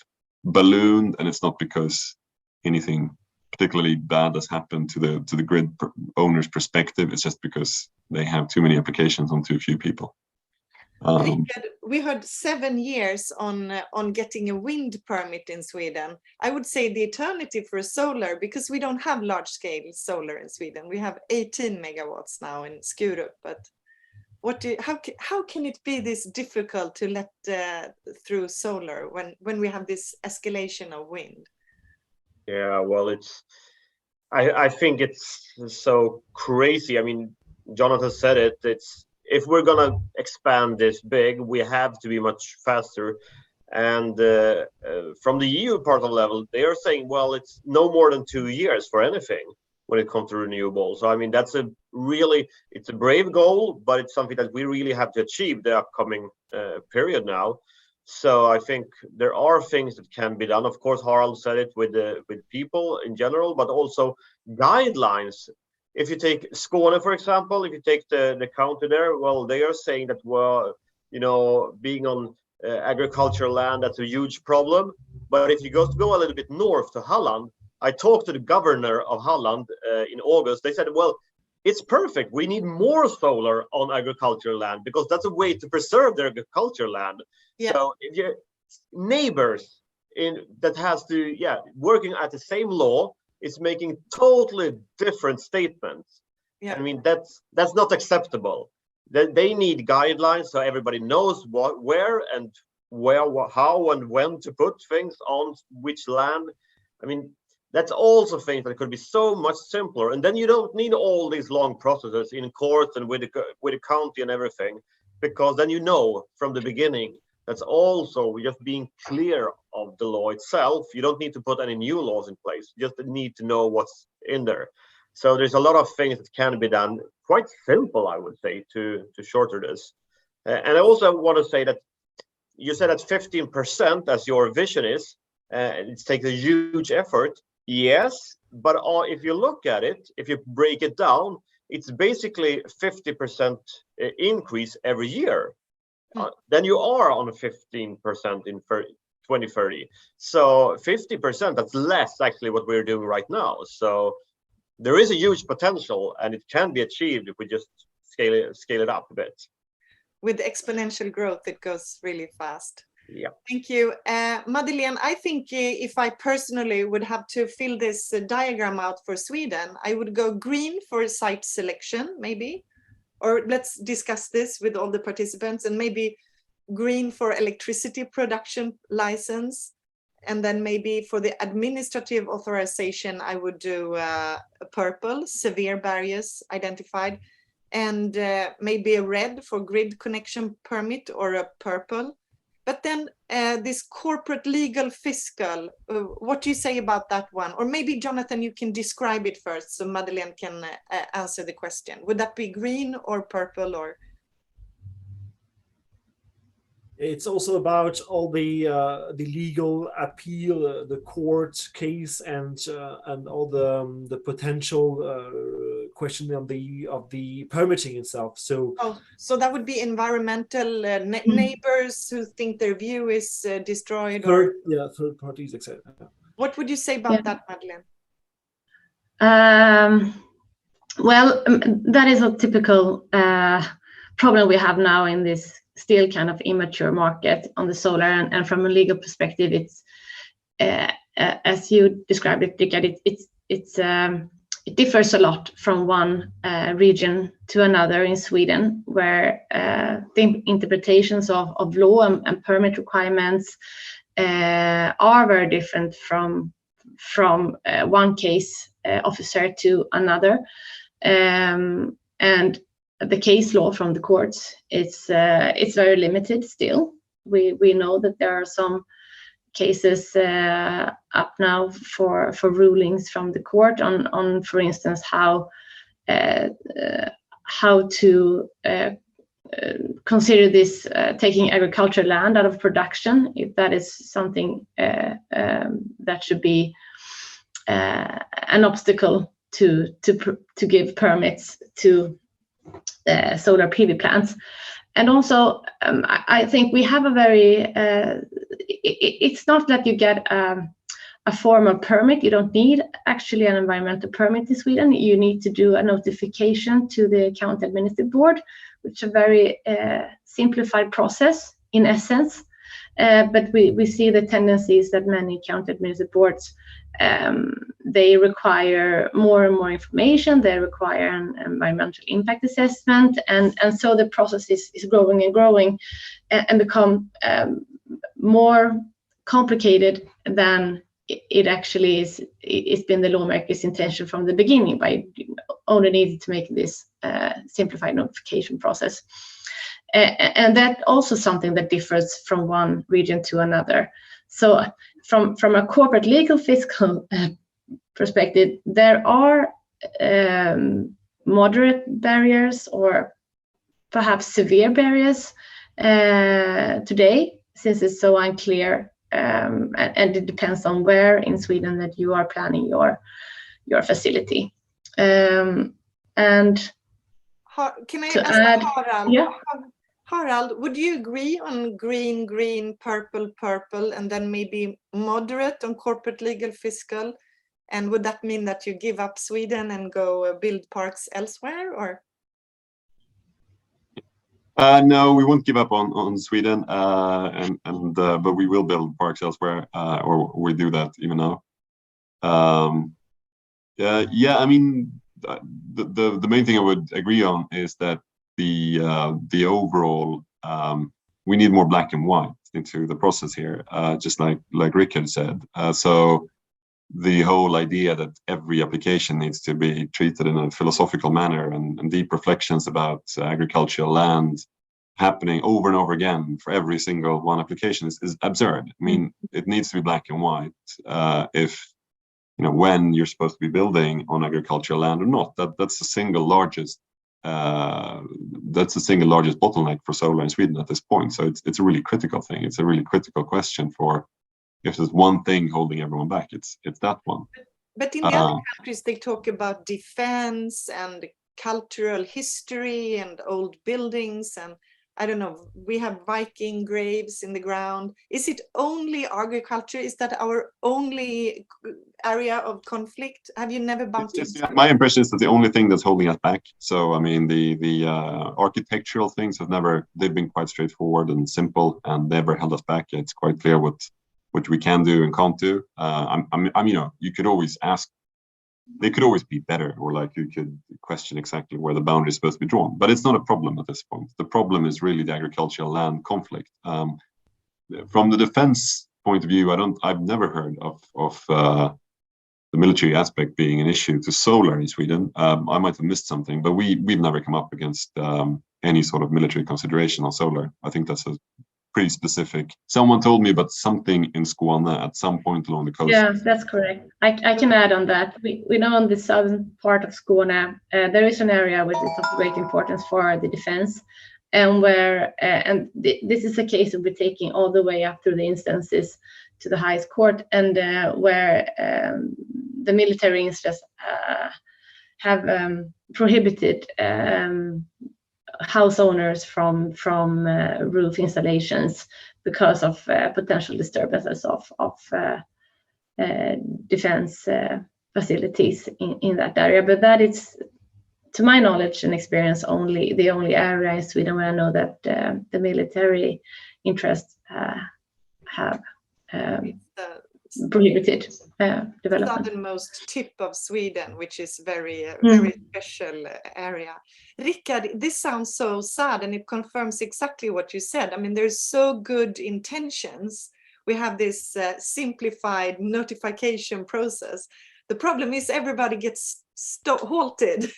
ballooned. And it's not because anything particularly bad has happened to the grid owner's perspective. It's just because they have too many applications on too few people. We heard 7 years on getting a wind permit in Sweden. I would say the alternative for solar, because we don't have large-scale solar in Sweden. We have 18 megawatts now in Skurup, but how can it be this difficult to let through solar when we have this escalation of wind? Yeah, well, I think it's so crazy. I mean, Jonathan said it. It's if we're gonna expand this big, we have to be much faster. And from the EU part of level, they are saying, well, it's no more than 2 years for anything when it comes to renewables. So I mean, it's a brave goal, but it's something that we really have to achieve the upcoming period now. So I think there are things that can be done. Of course, Harald said it with people in general, but also guidelines. If you take Skåne, for example, if you take the county there, well, they are saying that, well, you know, being on agricultural land, that's a huge problem. But if you go a little bit north to Halland, I talked to the governor of Halland in August. They said, well, it's perfect. We need more solar on agricultural land because that's a way to preserve the agricultural land. Yeah. So if your neighbors that has to, working at the same law, is making totally different statements. Yeah. I mean, that's not acceptable. They need guidelines so everybody knows where, how and when to put things on which land. I mean, that's also things that could be so much simpler. And then you don't need all these long processes in courts and with the county and everything, because then you know from the beginning. That's also just being clear of the law itself. You don't need to put any new laws in place. You just need to know what's in there. So there's a lot of things that can be done, quite simple, I would say, to shorter this. And I also want to say that you said that 15% as your vision is, it takes a huge effort. Yes, but if you look at it, if you break it down, it's basically 50% increase every year. Then you are on a 15% in 2030. So 50%, that's less actually what we're doing right now. So there is a huge potential and it can be achieved if we just scale it up a bit. With exponential growth, it goes really fast. Yeah. Thank you. Madeleine, I think if I personally would have to fill this diagram out for Sweden, I would go green for site selection, maybe. Or let's discuss this with all the participants, and maybe green for electricity production license. And then maybe for the administrative authorization, I would do a purple, severe barriers identified, and maybe a red for grid connection permit, or a purple. But then this corporate, legal, fiscal, what do you say about that one? Or maybe, Jonathan, you can describe it first so Madeleine can answer the question. Would that be green or purple? Or it's also about all the legal appeal, the court case, and all the potential question of the permitting itself. So so that would be environmental neighbors who think their view is destroyed. Third parties, etc. What would you say about that, Madeleine? Well, that is a typical problem we have now in this still kind of immature market on the solar, and from a legal perspective, it's as you described it, Rickard, it differs a lot from one region to another in Sweden, where the interpretations of law and permit requirements are very different from one case officer to another, and the case law from the courts, it's very limited still. We know that there are some cases up now for rulings from the court on for instance how to consider this taking agricultural land out of production, if that is something that should be an obstacle to give permits to solar PV plants. And also I think we have a very it's not that you get a a formal permit. You don't need actually an environmental permit in Sweden. You need to do a notification to the county administrative board, which is a very simplified process in essence. But we see the tendencies that many county administrative boards, they require more and more information. They require an environmental impact assessment, and so the process is growing and growing, and become more complicated than it actually is. It's been the lawmaker's intention from the beginning, by only needed to make this simplified notification process. And that also something that differs from one region to another. So from a corporate legal fiscal perspective, there are moderate barriers or perhaps severe barriers today, since it's so unclear, and it depends on where in Sweden that you are planning your facility. And can I ask Harald? Yeah. Harald, would you agree on green, green, purple, purple, and then maybe moderate on corporate legal fiscal? And would that mean that you give up Sweden and go build parks elsewhere, or? No, we won't give up on Sweden, but we will build parks elsewhere, or we do that even now. Yeah, I mean, the main thing I would agree on is that the overall, we need more black and white into the process here, just like Rickard said. So the whole idea that every application needs to be treated in a philosophical manner, and deep reflections about agricultural land happening over and over again for every single one application is absurd. I mean, it needs to be black and white if, you know, when you're supposed to be building on agricultural land or not. That's the single largest bottleneck for solar in Sweden at this point. So it's a really critical thing. It's a really critical question for, if there's one thing holding everyone back, it's that one. But in the other countries, they talk about defense and cultural history and old buildings, and I don't know, we have Viking graves in the ground. Is it only agriculture? Is that our only area of conflict? Have you never bumped into? My impression is that the only thing that's holding us back. So I mean, the architectural things they've been quite straightforward and simple, and never held us back. It's quite clear what we can do and can't do. You know, you could always ask. They could always be better, or like you could question exactly where the boundary is supposed to be drawn. But it's not a problem at this point. The problem is really the agricultural land conflict. From the defense point of view, I've never heard of the military aspect being an issue to solar in Sweden. I might have missed something, but we've never come up against any sort of military consideration on solar. I think that's a pretty specific. Someone told me about something in Skåne at some point along the coast. Yeah, that's correct. I can add on that. We know on the southern part of Skåne, there is an area which is of great importance for the defense, and where this is a case we'll be taking all the way up through the instances to the highest court, and where the military instances have prohibited house owners from roof installations because of potential disturbances of defense facilities in that area. But that is, to my knowledge and experience, the only area in Sweden where I know that the military interests have prohibited development. Southernmost tip of Sweden, which is very special area. Rickard, this sounds so sad, and it confirms exactly what you said. I mean, there's so good intentions. We have this simplified notification process. The problem is everybody gets halted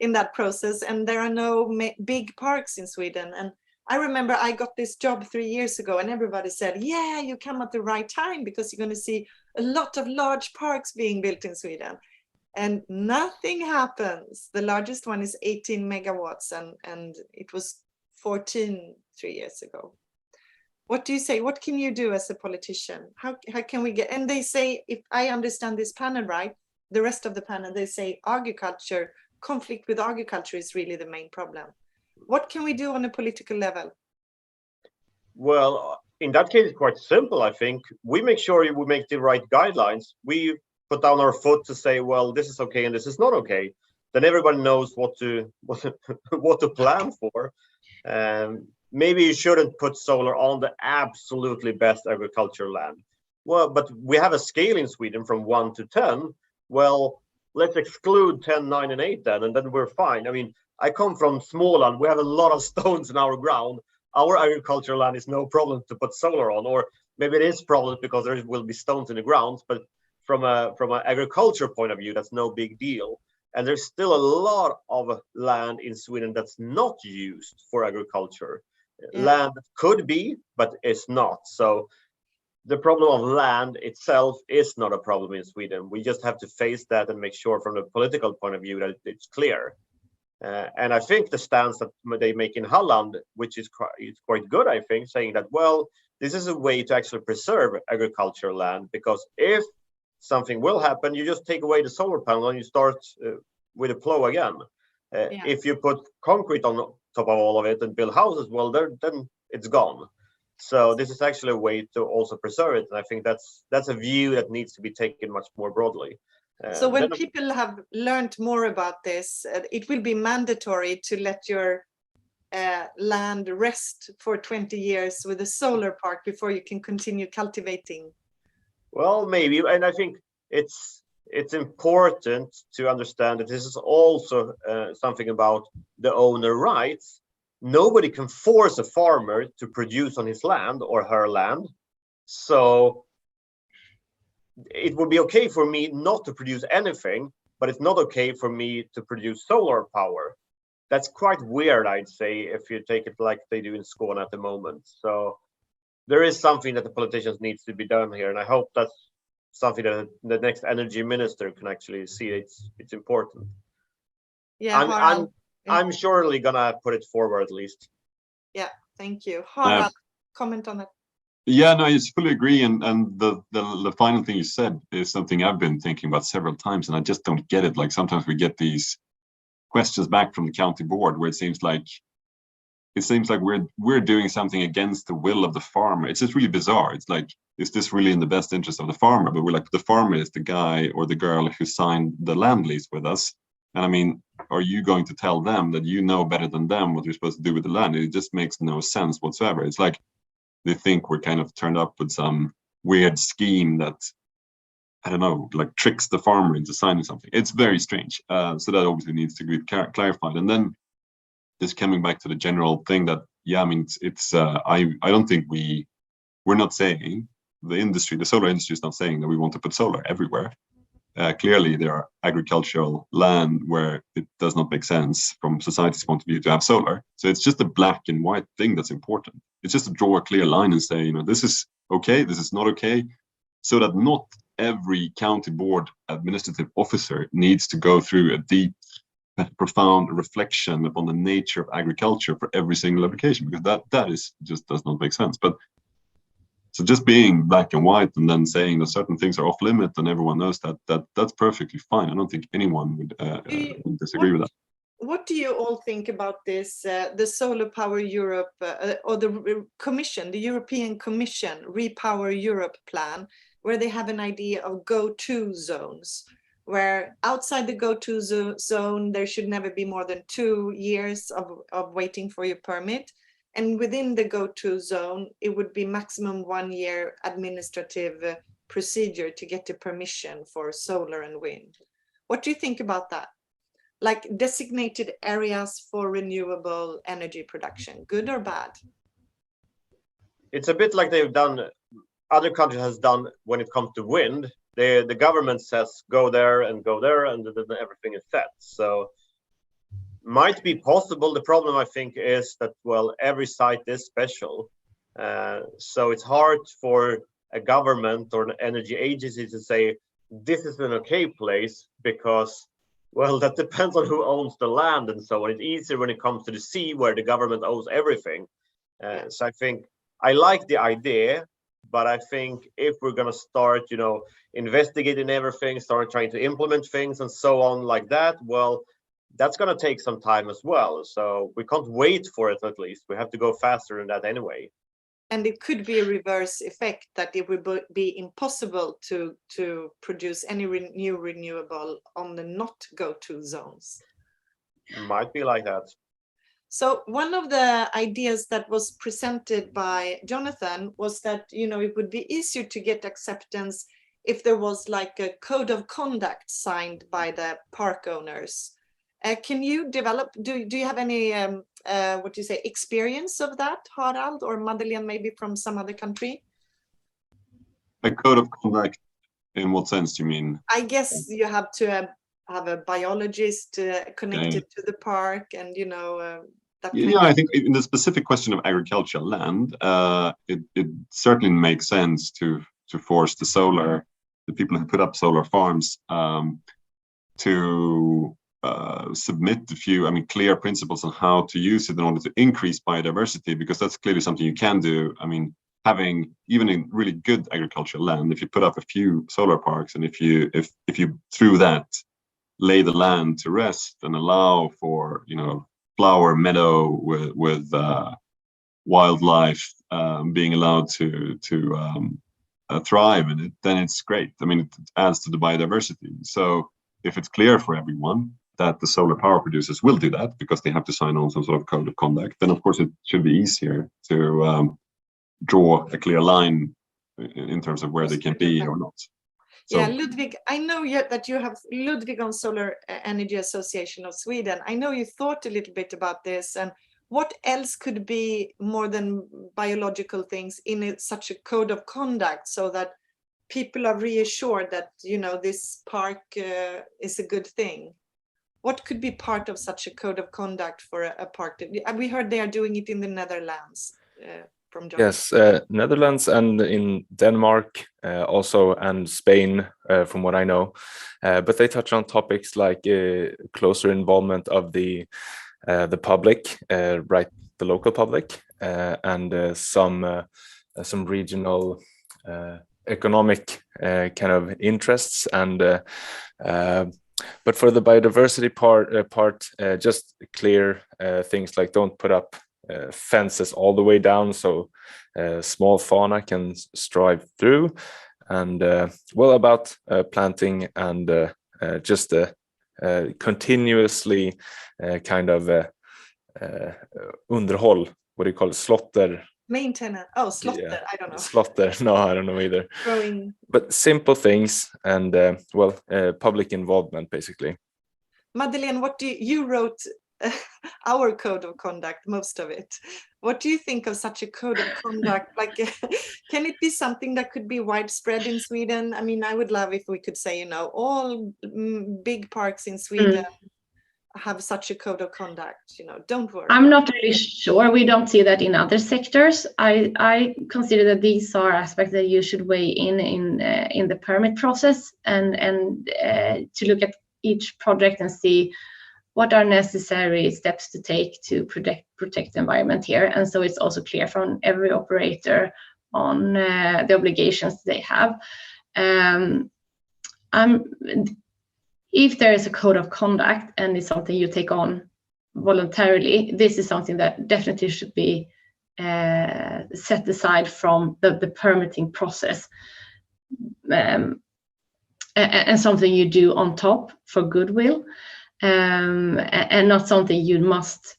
in that process, and there are no big parks in Sweden. And I remember I got this job 3 years ago, and everybody said, yeah, you come at the right time because you're going to see a lot of large parks being built in Sweden. And nothing happens. The largest one is 18 megawatts, and it was 14 3 years ago. What do you say? What can you do as a politician? How can we get, and they say, if I understand this panel right, the rest of the panel, they say agriculture, conflict with agriculture is really the main problem. What can we do on a political level? Well, in that case, it's quite simple. I think we make sure we make the right guidelines. We put down our foot to say, well, this is okay and this is not okay. Then everybody knows what to plan for. Maybe you shouldn't put solar on the absolutely best agricultural land. Well, but we have a scale in Sweden from 1 to 10. Well, let's exclude 10, 9, and 8 then, and then we're fine. I mean, I come from Småland. We have a lot of stones in our ground. Our agricultural land is no problem to put solar on, or maybe it is problem because there will be stones in the ground. But from an agriculture point of view, that's no big deal. And there's still a lot of land in Sweden that's not used for agriculture. Yeah. Land could be, but it's not. So the problem of land itself is not a problem in Sweden. We just have to face that and make sure from the political point of view that it's clear. And I think the stance that they make in Holland, which is quite good, I think, saying that, well, this is a way to actually preserve agricultural land, because if something will happen, you just take away the solar panel and you start with a plow again. Yeah. If you put concrete on top of all of it and build houses, well, then it's gone. So this is actually a way to also preserve it. And I think that's a view that needs to be taken much more broadly. So when people have learned more about this, it will be mandatory to let your land rest for 20 years with a solar park before you can continue cultivating. Well, maybe, and I think it's important to understand that this is also something about the owner rights. Nobody can force a farmer to produce on his land or her land. So it would be okay for me not to produce anything, but it's not okay for me to produce solar power. That's quite weird, I'd say, if you take it like they do in Skåne at the moment. So there is something that the politicians needs to be done here, and I hope that's something that the next energy minister can actually see. It's important. Yeah, I'm surely gonna put it forward at least. Yeah, thank you. Harald, comment on that. Yeah, no, I just fully agree. And the final thing you said is something I've been thinking about several times, and I just don't get it. Like sometimes we get these questions back from the county board where it seems like we're doing something against the will of the farmer. It's just really bizarre. It's like, is this really in the best interest of the farmer? But we're like, the farmer is the guy or the girl who signed the land lease with us. And I mean, are you going to tell them that you know better than them what you're supposed to do with the land? It just makes no sense whatsoever. It's like they think we're kind of turned up with some weird scheme that, I don't know, like tricks the farmer into signing something. It's very strange. So that obviously needs to be clarified. And then just coming back to the general thing that, yeah, I mean, it's I don't think we're not saying, the solar industry is not saying that we want to put solar everywhere. Clearly, there are agricultural land where it does not make sense from society's point of view to have solar. So it's just a black and white thing that's important. It's just to draw a clear line and say, this is okay, this is not okay, so that not every county board administrative officer needs to go through a deep, profound reflection upon the nature of agriculture for every single application, because that is just does not make sense. But so just being black and white and then saying that certain things are off limit and everyone knows that's perfectly fine. I don't think anyone would disagree with that. What do you all think about this, the Solar Power Europe or the Commission, the European Commission Repower Europe plan, where they have an idea of go-to zones, where outside the go-to zone, there should never be more than 2 years of waiting for your permit. And within the go-to zone, it would be maximum 1 year administrative procedure to get the permission for solar and wind. What do you think about that? Like designated areas for renewable energy production, good or bad? It's a bit like they've done, other countries has done when it comes to wind. The government says go there, and then everything is set. So might be possible. The problem, I think, is that, well, every site is special. So it's hard for a government or an energy agency to say, this is an okay place, because, well, that depends on who owns the land and so on. It's easier when it comes to the sea, where the government owns everything. So I think I like the idea, but I think if we're going to start, investigating everything, start trying to implement things and so on like that, well, that's going to take some time as well. So we can't wait for it, at least. We have to go faster than that anyway. And it could be a reverse effect, that it would be impossible to produce any new renewable on the not go-to zones. Might be like that. So one of the ideas that was presented by Jonathan was that, it would be easier to get acceptance if there was like a code of conduct signed by the park owners. Can you develop, do you have any, experience of that, Harald or Madeleine, maybe from some other country? A code of conduct, in what sense do you mean? I guess you have to have a biologist connected to the park, and that I think in the specific question of agricultural land, it certainly makes sense to force the people who put up solar farms to submit a few, clear principles on how to use it in order to increase biodiversity, because that's clearly something you can do. Having, even in really good agricultural land, if you put up a few solar parks, and if you through that lay the land to rest and allow for flower meadow with wildlife being allowed to thrive in it, then it's great. It adds to the biodiversity. So if it's clear for everyone that the solar power producers will do that because they have to sign on some sort of code of conduct, then of course it should be easier to draw a clear line in terms of where they can be or not. So, yeah, Ludwig, I know that you have Ludwig on Solar Energy Association of Sweden. I know you thought a little bit about this, and what else could be more than biological things in such a code of conduct, so that people are reassured that this park is a good thing? What could be part of such a code of conduct for a park? We heard they are doing it in the Netherlands. From John. Yes, Netherlands and in Denmark also, and Spain, from what I know. But they touch on topics like closer involvement of the public, the local public, and some regional economic kind of interests, and but for the biodiversity part, just clear things like don't put up fences all the way down, so small fauna can strive through, and about planting and just continuously kind of underhåll, what do you call it, slotter? Maintenance. Oh, slotter. Yeah. I don't know. Slotter. No, I don't know either. Growing. But simple things, and public involvement, basically. Madeleine, what you wrote our code of conduct, most of it. What do you think of such a code of conduct? Like, can it be something that could be widespread in Sweden? I would love if we could say, all big parks in Sweden have such a code of conduct. Don't worry. I'm not really sure. We don't see that in other sectors. I consider that these are aspects that you should weigh in the permit process, and to look at each project and see what are necessary steps to take to protect the environment here. And so it's also clear from every operator on the obligations they have. If there is a code of conduct and it's something you take on voluntarily, this is something that definitely should be set aside from the permitting process, and something you do on top for goodwill. And not something you must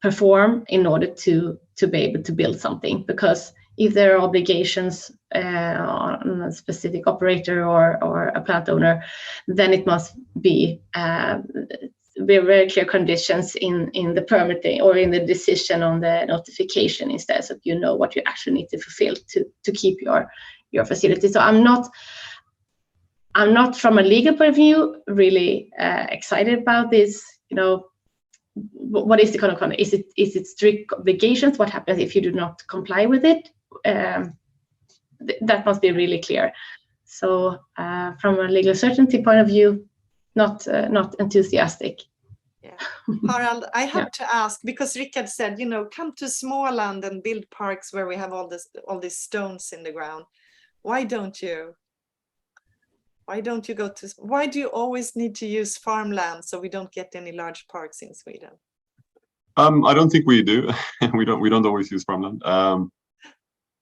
perform in order to be able to build something. Because if there are obligations on a specific operator or a plant owner, then it must be very clear conditions in the permitting or in the decision on the notification, instead, so you know what you actually need to fulfill to keep your facility. So I'm not, from a legal point of view, really excited about this. What is the code of conduct? Is it strict obligations? What happens if you do not comply with it? That must be really clear. So from a legal certainty point of view, not enthusiastic. Yeah. Harald, I have to ask, because Rickard said, come to Småland and build parks where we have all these stones in the ground. Why don't you? Why don't you why do you always need to use farmland so we don't get any large parks in Sweden? I don't think we do. We don't always use farmland.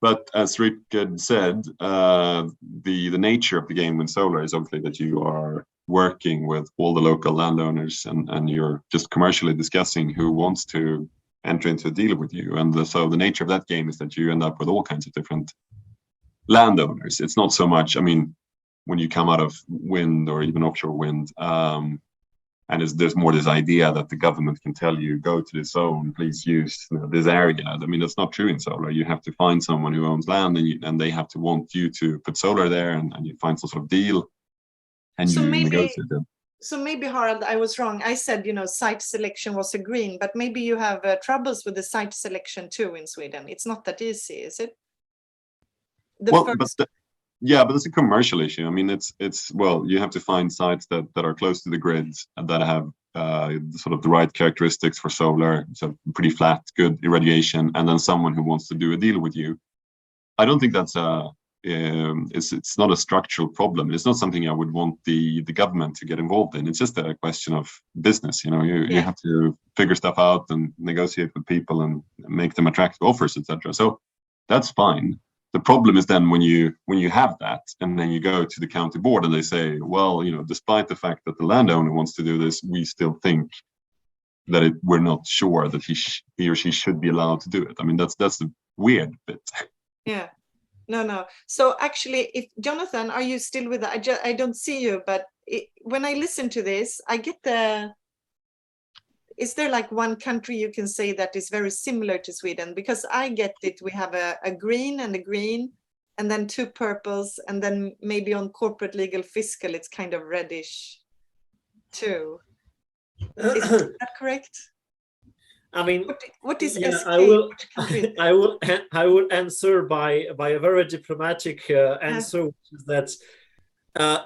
But as Rick had said, the nature of the game with solar is obviously that you are working with all the local landowners, and you're just commercially discussing who wants to enter into a deal with you. And so the nature of that game is that you end up with all kinds of different landowners. It's not so much, I mean, when you come out of wind or even offshore wind, and there's more this idea that the government can tell you, go to this zone, please use this area. I mean, that's not true in solar. You have to find someone who owns land, and they have to want you to put solar there, and you find some sort of deal, and So you maybe- negotiate it. So maybe, Harald, I was wrong. I said, site selection was a green, but maybe you have troubles with the site selection too in Sweden. It's not that easy, is it? Yeah, but it's a commercial issue. I mean, it's well, you have to find sites that are close to the grids and that have sort of the right characteristics for solar, so pretty flat, good irradiation, and then someone who wants to do a deal with you. I don't think that's it's not a structural problem. It's not something I would want the government to get involved in. It's just a question of business. You have to figure stuff out and negotiate with people and make them attractive offers, etc. So that's fine. The problem is then when you have that, and then you go to the county board and they say, well, despite the fact that the landowner wants to do this, we still think that we're not sure that he or she should be allowed to do it. I mean, that's the weird bit. Yeah. No. So actually, if Jonathan, are you still with us? I don't see you, but when I listen to this, I get is there like one country you can say that is very similar to Sweden? Because I get it, we have a green, and then two purples, and then maybe on corporate, legal, fiscal, it's kind of reddish too. Is that correct? I mean, what is yeah, SK? I will answer by a very diplomatic answer, which is that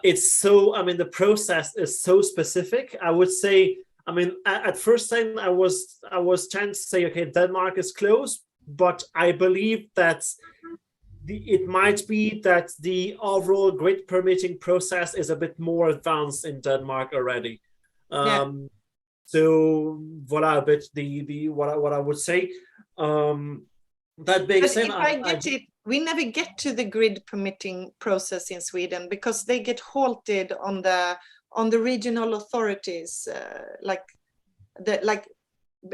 it's so. I mean, the process is so specific. I would say. I mean, at first time I was trying to say, okay, Denmark is close, but I believe that it might be that the overall grid permitting process is a bit more advanced in Denmark already. So voilà, a bit what I would say. That being said, if I get it, we never get to the grid permitting process in Sweden because they get halted on the regional authorities, like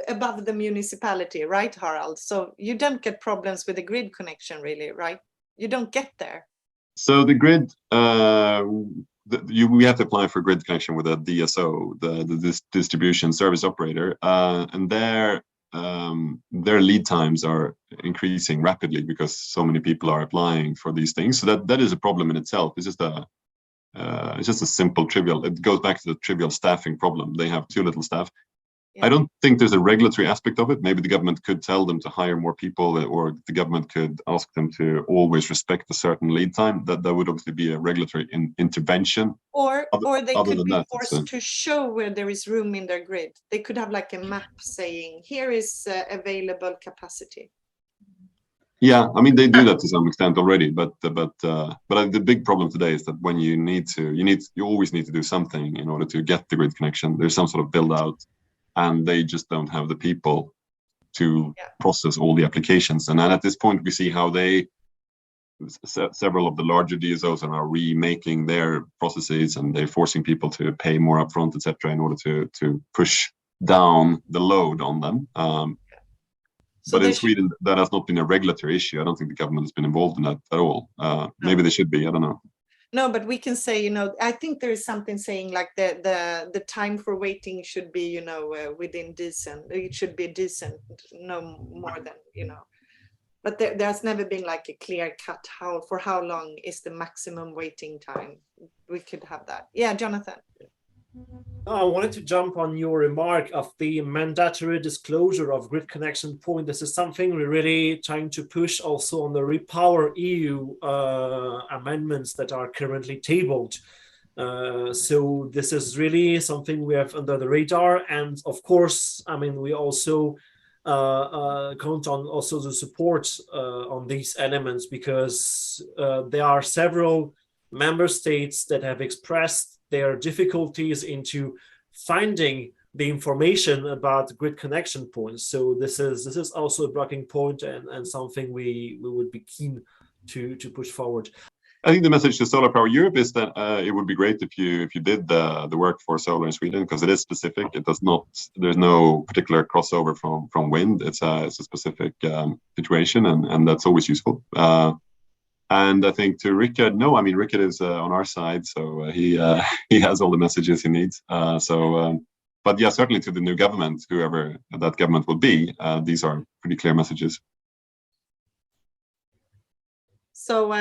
above the municipality, right, Harald? So you don't get problems with the grid connection, really, right? You don't get there. So the grid, we have to apply for grid connection with a DSO, the distribution service operator, and their lead times are increasing rapidly because so many people are applying for these things. So that is a problem in itself. It's just a simple trivial. It goes back to the trivial staffing problem. They have too little staff. I don't think there's a regulatory aspect of it. Maybe the government could tell them to hire more people, or the government could ask them to always respect a certain lead time. That would obviously be a regulatory intervention. Or they could be forced to show where there is room in their grid. They could have like a map saying, here is available capacity. Yeah, I mean, they do that to some extent already, but the big problem today is that when you always need to do something in order to get the grid connection. There's some sort of build out, and they just don't have the people to process all the applications. And then at this point, we see how several of the larger DSOs are now remaking their processes, and they're forcing people to pay more upfront, etc., in order to push down the load on them. But in Sweden, that has not been a regulatory issue. I don't think the government has been involved in that at all. Maybe they should be. I don't know. No, but we can say, I think there is something saying like the time for waiting should be, within decent. It should be decent, no more than, But there's never been like a clear cut for how long is the maximum waiting time. We could have that. Yeah, Jonathan. I wanted to jump on your remark of the mandatory disclosure of grid connection point. This is something we're really trying to push also on the Repower EU amendments that are currently tabled. So this is really something we have under the radar. And of course, I mean, we also count on also the support on these elements, because there are several member states that have expressed their difficulties into finding the information about grid connection points. So this is also a blocking point and something we would be keen to push forward. I think the message to Solar Power Europe is that it would be great if you did the work for solar in Sweden, because it is specific. It does not. There's no particular crossover from wind. It's a specific situation, and that's always useful. And I think to Rickard, no, I mean Rickard is on our side, so he has all the messages he needs. But yeah, certainly to the new government, whoever that government will be, these are pretty clear messages. So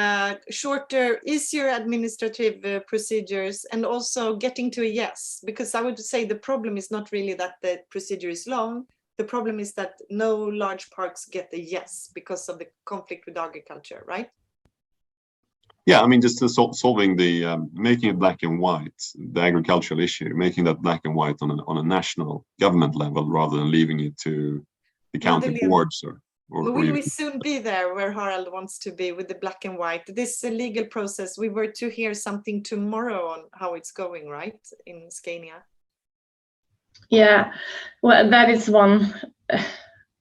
shorter, easier administrative procedures, and also getting to a yes, because I would say the problem is not really that the procedure is long. The problem is that no large parks get a yes because of the conflict with agriculture, right? Yeah, I mean, just solving the making it black and white, the agricultural issue, making that black and white on a national government level rather than leaving it to the county boards or we will soon be there where Harald wants to be with the black and white. This legal process, we were to hear something tomorrow on how it's going, right, in Scania? Yeah, well, that is one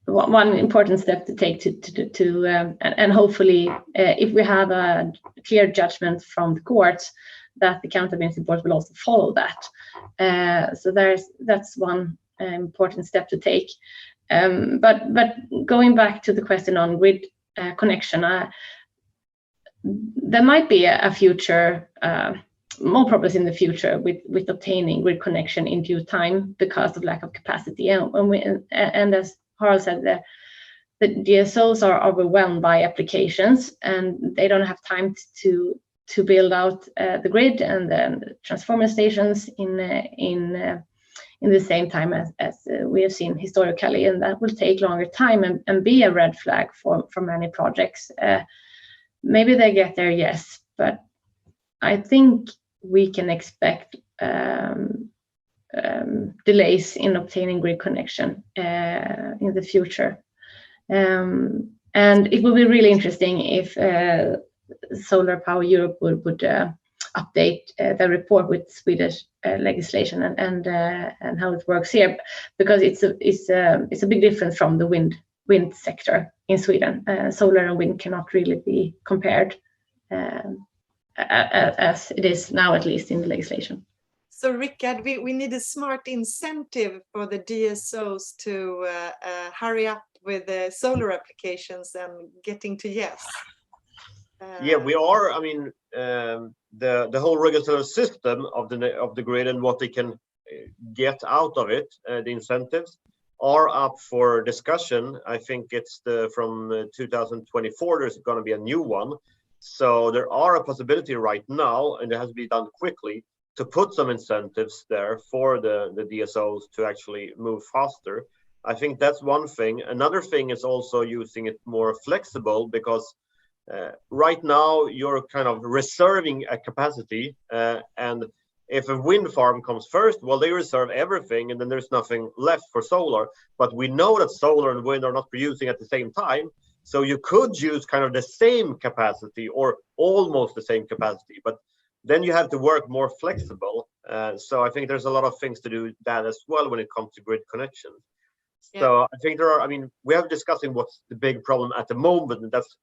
important step to take and hopefully if we have a clear judgment from the courts, that the county administrative board will also follow that. So that's one important step to take. But going back to the question on grid connection, there might be a future, more problems in the future with obtaining grid connection in due time because of lack of capacity. And as Harald said, the DSOs are overwhelmed by applications, and they don't have time to build out the grid and then the transformer stations in the same time as we have seen historically, and that will take longer time and be a red flag for many projects. Maybe they get there, yes, but I think we can expect delays in obtaining grid connection in the future. And it will be really interesting if Solar Power Europe would update the report with Swedish legislation and how it works here, because it's a big difference from the wind sector in Sweden. Solar and wind cannot really be compared as it is now, at least in the legislation. So Rickard, we need a smart incentive for the DSOs to hurry up with the solar applications and getting to yes. Yeah, we are. I mean, the whole regulatory system of the grid and what they can get out of it, the incentives, are up for discussion. I think it's from 2024. There's going to be a new one, so there are a possibility right now, and it has to be done quickly, to put some incentives there for the DSOs to actually move faster. I think that's one thing. Another thing is also using it more flexible, because right now you're kind of reserving a capacity, and if a wind farm comes first, well, they reserve everything and then there's nothing left for solar. But we know that solar and wind are not producing at the same time, so you could use kind of the same capacity or almost the same capacity, but then you have to work more flexible. So I think there's a lot of things to do that as well when it comes to grid connection. Yeah. So I think there are, I mean, we have discussing what's the big problem at the moment, and that's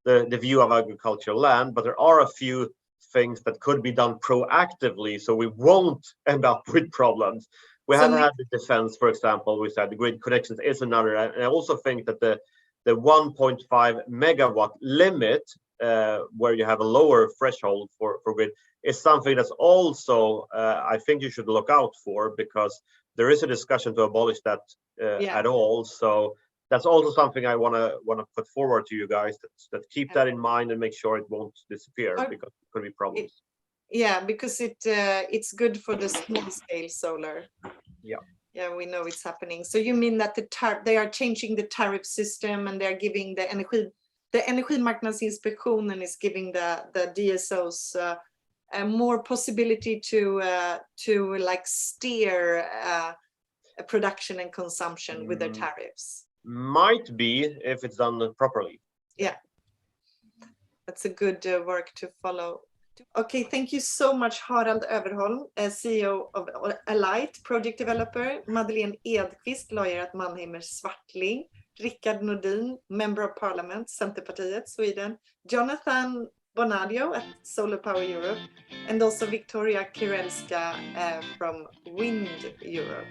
the view of agricultural land, but there are a few things that could be done proactively so we won't end up with problems. We have had the defense, for example. We said the grid connections is another, and I also think that the 1.5 megawatt limit, where you have a lower threshold for grid, is something that's also I think you should look out for, because there is a discussion to abolish that at all. So that's also something I want to put forward to you guys, that keep that in mind and make sure it won't disappear, because it could be problems. Yeah, because it's good for the small scale solar. Yeah. Yeah, we know it's happening. So you mean that they are changing the tariff system, and they're giving the Energimarknadsinspektionen is giving the DSOs more possibility to like steer production and consumption with their tariffs. Might be, if it's done properly. Yeah, that's a good work to follow. Okay, thank you so much, Harald Överholm, CEO of Alight, project developer, Madeleine Edqvist, lawyer at Mannheimer Swartling, Rickard Nordin, member of parliament, Centerpartiet, Sweden, Jonathan Bonadio at Solar Power Europe, and also Viktoriya Kerelska from WindEurope.